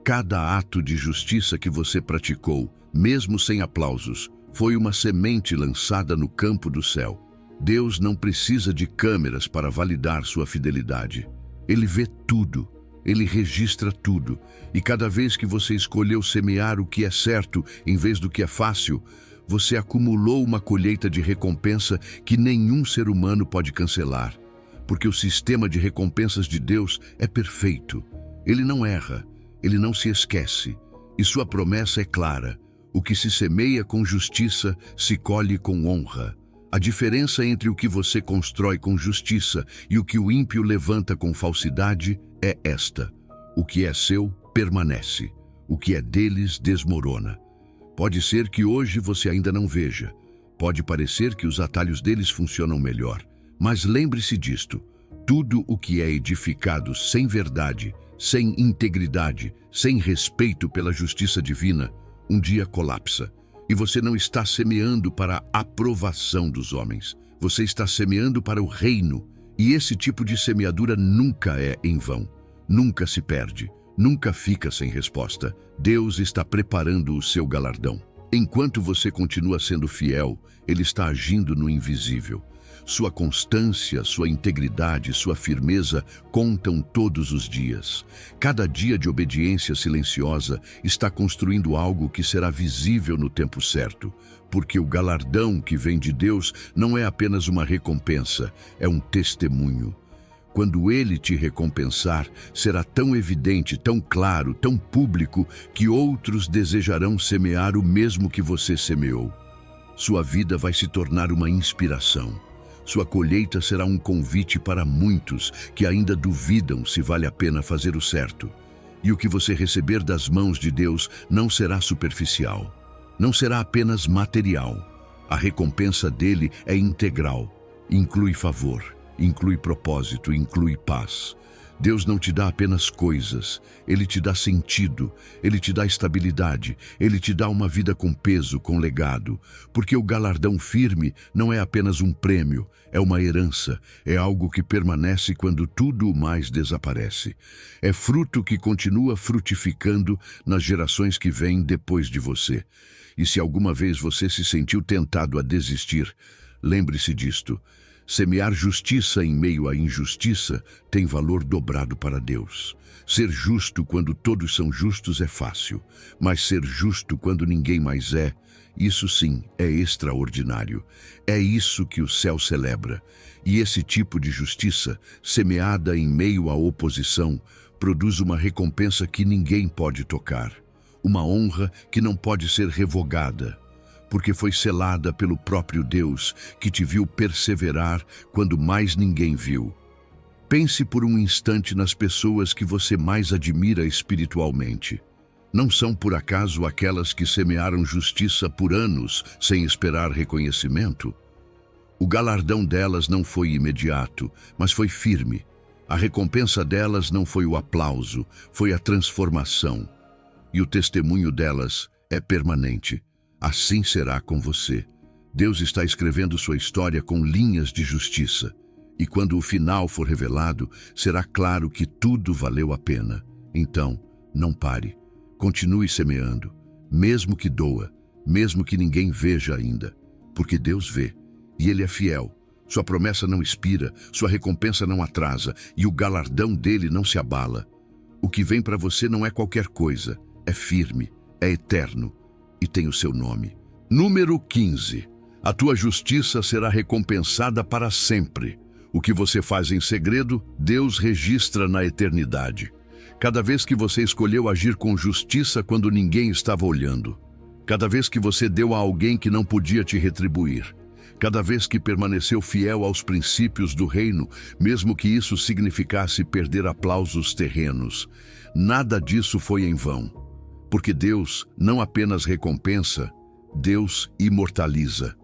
S1: Cada ato de justiça que você praticou, mesmo sem aplausos, foi uma semente lançada no campo do céu. Deus não precisa de câmeras para validar sua fidelidade. Ele vê tudo, ele registra tudo, e cada vez que você escolheu semear o que é certo em vez do que é fácil, você acumulou uma colheita de recompensa que nenhum ser humano pode cancelar. Porque o sistema de recompensas de Deus é perfeito. Ele não erra, ele não se esquece. E sua promessa é clara. O que se semeia com justiça, se colhe com honra. A diferença entre o que você constrói com justiça e o que o ímpio levanta com falsidade é esta. O que é seu, permanece. O que é deles, desmorona. Pode ser que hoje você ainda não veja. Pode parecer que os atalhos deles funcionam melhor. Mas lembre-se disto, tudo o que é edificado sem verdade, sem integridade, sem respeito pela justiça divina, um dia colapsa. E você não está semeando para a aprovação dos homens, você está semeando para o reino. E esse tipo de semeadura nunca é em vão, nunca se perde, nunca fica sem resposta. Deus está preparando o seu galardão. Enquanto você continua sendo fiel, Ele está agindo no invisível. Sua constância, sua integridade, sua firmeza contam todos os dias. Cada dia de obediência silenciosa está construindo algo que será visível no tempo certo, porque o galardão que vem de Deus não é apenas uma recompensa, é um testemunho. Quando Ele te recompensar, será tão evidente, tão claro, tão público, que outros desejarão semear o mesmo que você semeou. Sua vida vai se tornar uma inspiração. Sua colheita será um convite para muitos que ainda duvidam se vale a pena fazer o certo. E o que você receber das mãos de Deus não será superficial, não será apenas material. A recompensa dele é integral, inclui favor, inclui propósito, inclui paz. Deus não te dá apenas coisas, Ele te dá sentido, Ele te dá estabilidade, Ele te dá uma vida com peso, com legado. Porque o galardão firme não é apenas um prêmio, é uma herança, é algo que permanece quando tudo mais desaparece. É fruto que continua frutificando nas gerações que vêm depois de você. E se alguma vez você se sentiu tentado a desistir, lembre-se disto. Semear justiça em meio à injustiça tem valor dobrado para Deus. Ser justo quando todos são justos é fácil, mas ser justo quando ninguém mais é, isso sim é extraordinário. É isso que o céu celebra. E esse tipo de justiça, semeada em meio à oposição, produz uma recompensa que ninguém pode tocar. Uma honra que não pode ser revogada, porque foi selada pelo próprio Deus, que te viu perseverar quando mais ninguém viu. Pense por um instante nas pessoas que você mais admira espiritualmente. Não são por acaso aquelas que semearam justiça por anos sem esperar reconhecimento? O galardão delas não foi imediato, mas foi firme. A recompensa delas não foi o aplauso, foi a transformação. E o testemunho delas é permanente. Assim será com você. Deus está escrevendo sua história com linhas de justiça. E quando o final for revelado, será claro que tudo valeu a pena. Então, não pare. Continue semeando, mesmo que doa, mesmo que ninguém veja ainda. Porque Deus vê, e Ele é fiel. Sua promessa não expira, sua recompensa não atrasa, e o galardão dele não se abala. O que vem para você não é qualquer coisa, é firme, é eterno. E tem o seu nome. Número 15. A tua justiça será recompensada para sempre. O que você faz em segredo, Deus registra na eternidade. Cada vez que você escolheu agir com justiça quando ninguém estava olhando. Cada vez que você deu a alguém que não podia te retribuir. Cada vez que permaneceu fiel aos princípios do reino, mesmo que isso significasse perder aplausos terrenos. Nada disso foi em vão. Porque Deus não apenas recompensa, Deus imortaliza.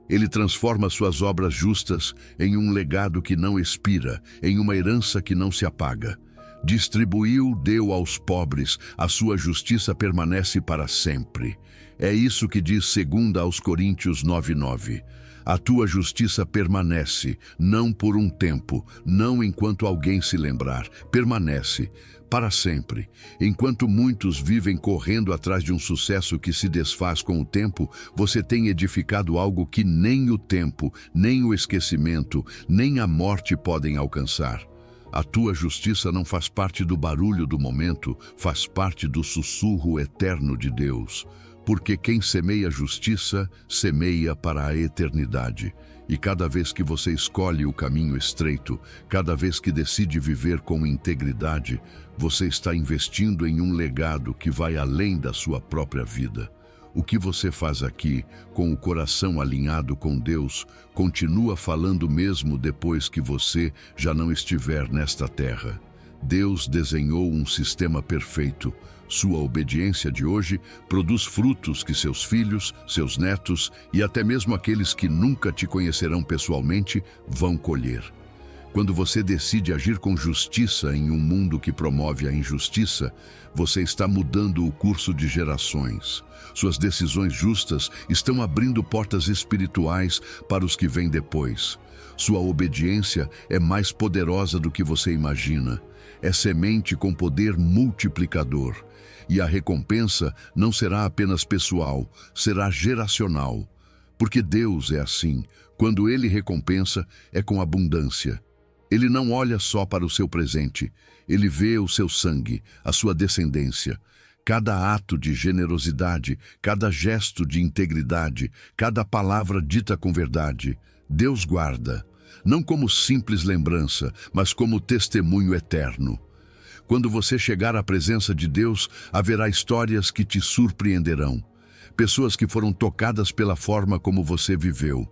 S1: Ele transforma suas obras justas em um legado que não expira, em uma herança que não se apaga. Distribuiu, deu aos pobres, a sua justiça permanece para sempre. É isso que diz 2 aos Coríntios 9:9. A tua justiça permanece, não por um tempo, não enquanto alguém se lembrar, permanece para sempre. Enquanto muitos vivem correndo atrás de um sucesso que se desfaz com o tempo, você tem edificado algo que nem o tempo, nem o esquecimento, nem a morte podem alcançar. A tua justiça não faz parte do barulho do momento, faz parte do sussurro eterno de Deus. Porque quem semeia justiça, semeia para a eternidade. E cada vez que você escolhe o caminho estreito, cada vez que decide viver com integridade, você está investindo em um legado que vai além da sua própria vida. O que você faz aqui, com o coração alinhado com Deus, continua falando mesmo depois que você já não estiver nesta terra. Deus desenhou um sistema perfeito. Sua obediência de hoje produz frutos que seus filhos, seus netos e até mesmo aqueles que nunca te conhecerão pessoalmente vão colher. Quando você decide agir com justiça em um mundo que promove a injustiça, você está mudando o curso de gerações. Suas decisões justas estão abrindo portas espirituais para os que vêm depois. Sua obediência é mais poderosa do que você imagina. É semente com poder multiplicador. E a recompensa não será apenas pessoal, será geracional. Porque Deus é assim. Quando Ele recompensa, é com abundância. Ele não olha só para o seu presente. Ele vê o seu sangue, a sua descendência. Cada ato de generosidade, cada gesto de integridade, cada palavra dita com verdade, Deus guarda. Não como simples lembrança, mas como testemunho eterno. Quando você chegar à presença de Deus, haverá histórias que te surpreenderão. Pessoas que foram tocadas pela forma como você viveu.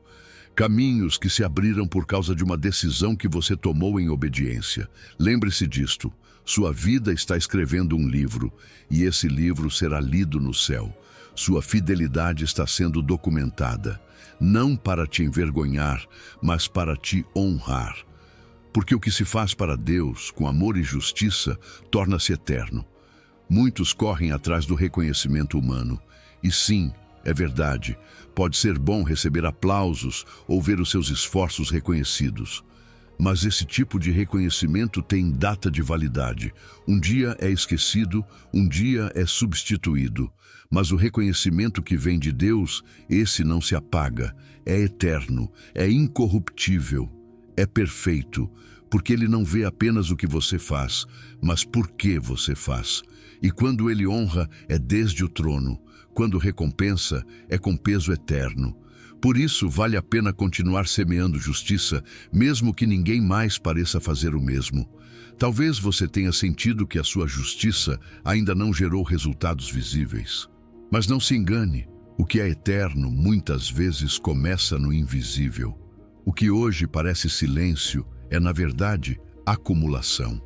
S1: Caminhos que se abriram por causa de uma decisão que você tomou em obediência. Lembre-se disto. Sua vida está escrevendo um livro, e esse livro será lido no céu. Sua fidelidade está sendo documentada. Não para te envergonhar, mas para te honrar. Porque o que se faz para Deus, com amor e justiça, torna-se eterno. Muitos correm atrás do reconhecimento humano. E sim, é verdade, pode ser bom receber aplausos ou ver os seus esforços reconhecidos. Mas esse tipo de reconhecimento tem data de validade. Um dia é esquecido, um dia é substituído. Mas o reconhecimento que vem de Deus, esse não se apaga, é eterno, é incorruptível. é perfeito, porque ele não vê apenas o que você faz, mas por que você faz. E quando ele honra, é desde o trono. Quando recompensa, é com peso eterno. Por isso, vale a pena continuar semeando justiça, mesmo que ninguém mais pareça fazer o mesmo. Talvez você tenha sentido que a sua justiça ainda não gerou resultados visíveis. Mas não se engane, o que é eterno muitas vezes começa no invisível. O que hoje parece silêncio é, na verdade, acumulação.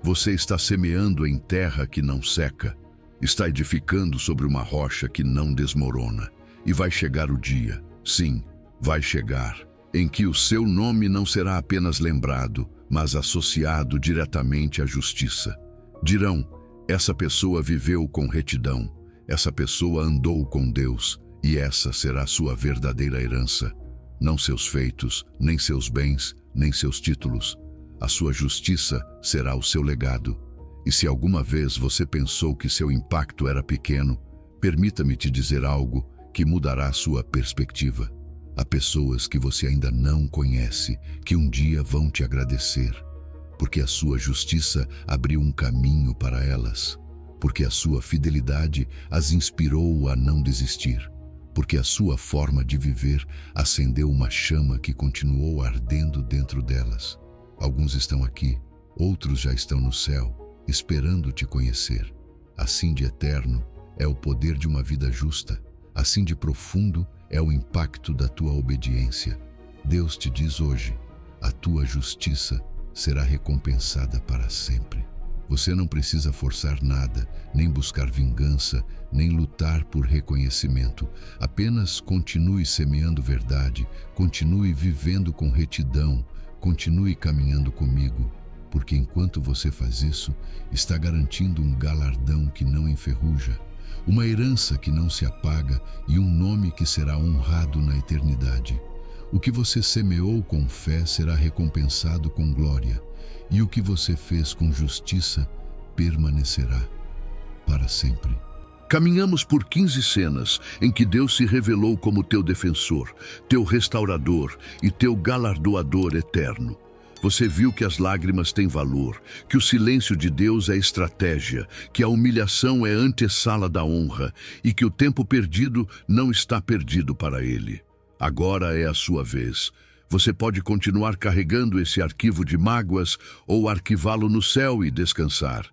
S1: Você está semeando em terra que não seca, está edificando sobre uma rocha que não desmorona. E vai chegar o dia, sim, vai chegar, em que o seu nome não será apenas lembrado, mas associado diretamente à justiça. Dirão, essa pessoa viveu com retidão, essa pessoa andou com Deus, e essa será sua verdadeira herança. Não seus feitos, nem seus bens, nem seus títulos. A sua justiça será o seu legado. E se alguma vez você pensou que seu impacto era pequeno, permita-me te dizer algo que mudará sua perspectiva. Há pessoas que você ainda não conhece, que um dia vão te agradecer, porque a sua justiça abriu um caminho para elas, porque a sua fidelidade as inspirou a não desistir, porque a sua forma de viver acendeu uma chama que continuou ardendo dentro delas. Alguns estão aqui, outros já estão no céu, esperando te conhecer. Assim de eterno é o poder de uma vida justa, assim de profundo é o impacto da tua obediência. Deus te diz hoje, a tua justiça será recompensada para sempre. Você não precisa forçar nada, nem buscar vingança, nem lutar por reconhecimento. Apenas continue semeando verdade, continue vivendo com retidão, continue caminhando comigo, porque enquanto você faz isso, está garantindo um galardão que não enferruja, uma herança que não se apaga e um nome que será honrado na eternidade. O que você semeou com fé será recompensado com glória, e o que você fez com justiça permanecerá para sempre. Caminhamos por 15 cenas em que Deus se revelou como teu defensor, teu restaurador e teu galardoador eterno. Você viu que as lágrimas têm valor, que o silêncio de Deus é estratégia, que a humilhação é antessala da honra e que o tempo perdido não está perdido para Ele. Agora é a sua vez. Você pode continuar carregando esse arquivo de mágoas ou arquivá-lo no céu e descansar.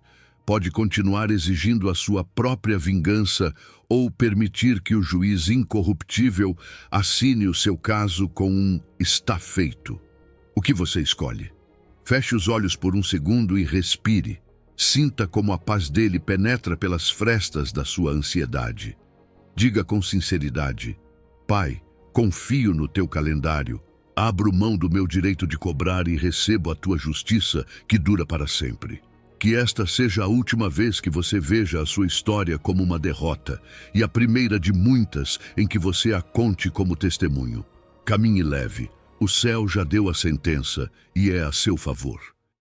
S1: Pode continuar exigindo a sua própria vingança ou permitir que o juiz incorruptível assine o seu caso com um "está feito". O que você escolhe? Feche os olhos por um segundo e respire. Sinta como a paz dele penetra pelas frestas da sua ansiedade. Diga com sinceridade, Pai, confio no teu calendário, abro mão do meu direito de cobrar e recebo a tua justiça que dura para sempre. Que esta seja a última vez que você veja a sua história como uma derrota e a primeira de muitas em que você a conte como testemunho. Caminhe leve. O céu já deu a sentença e é a seu favor.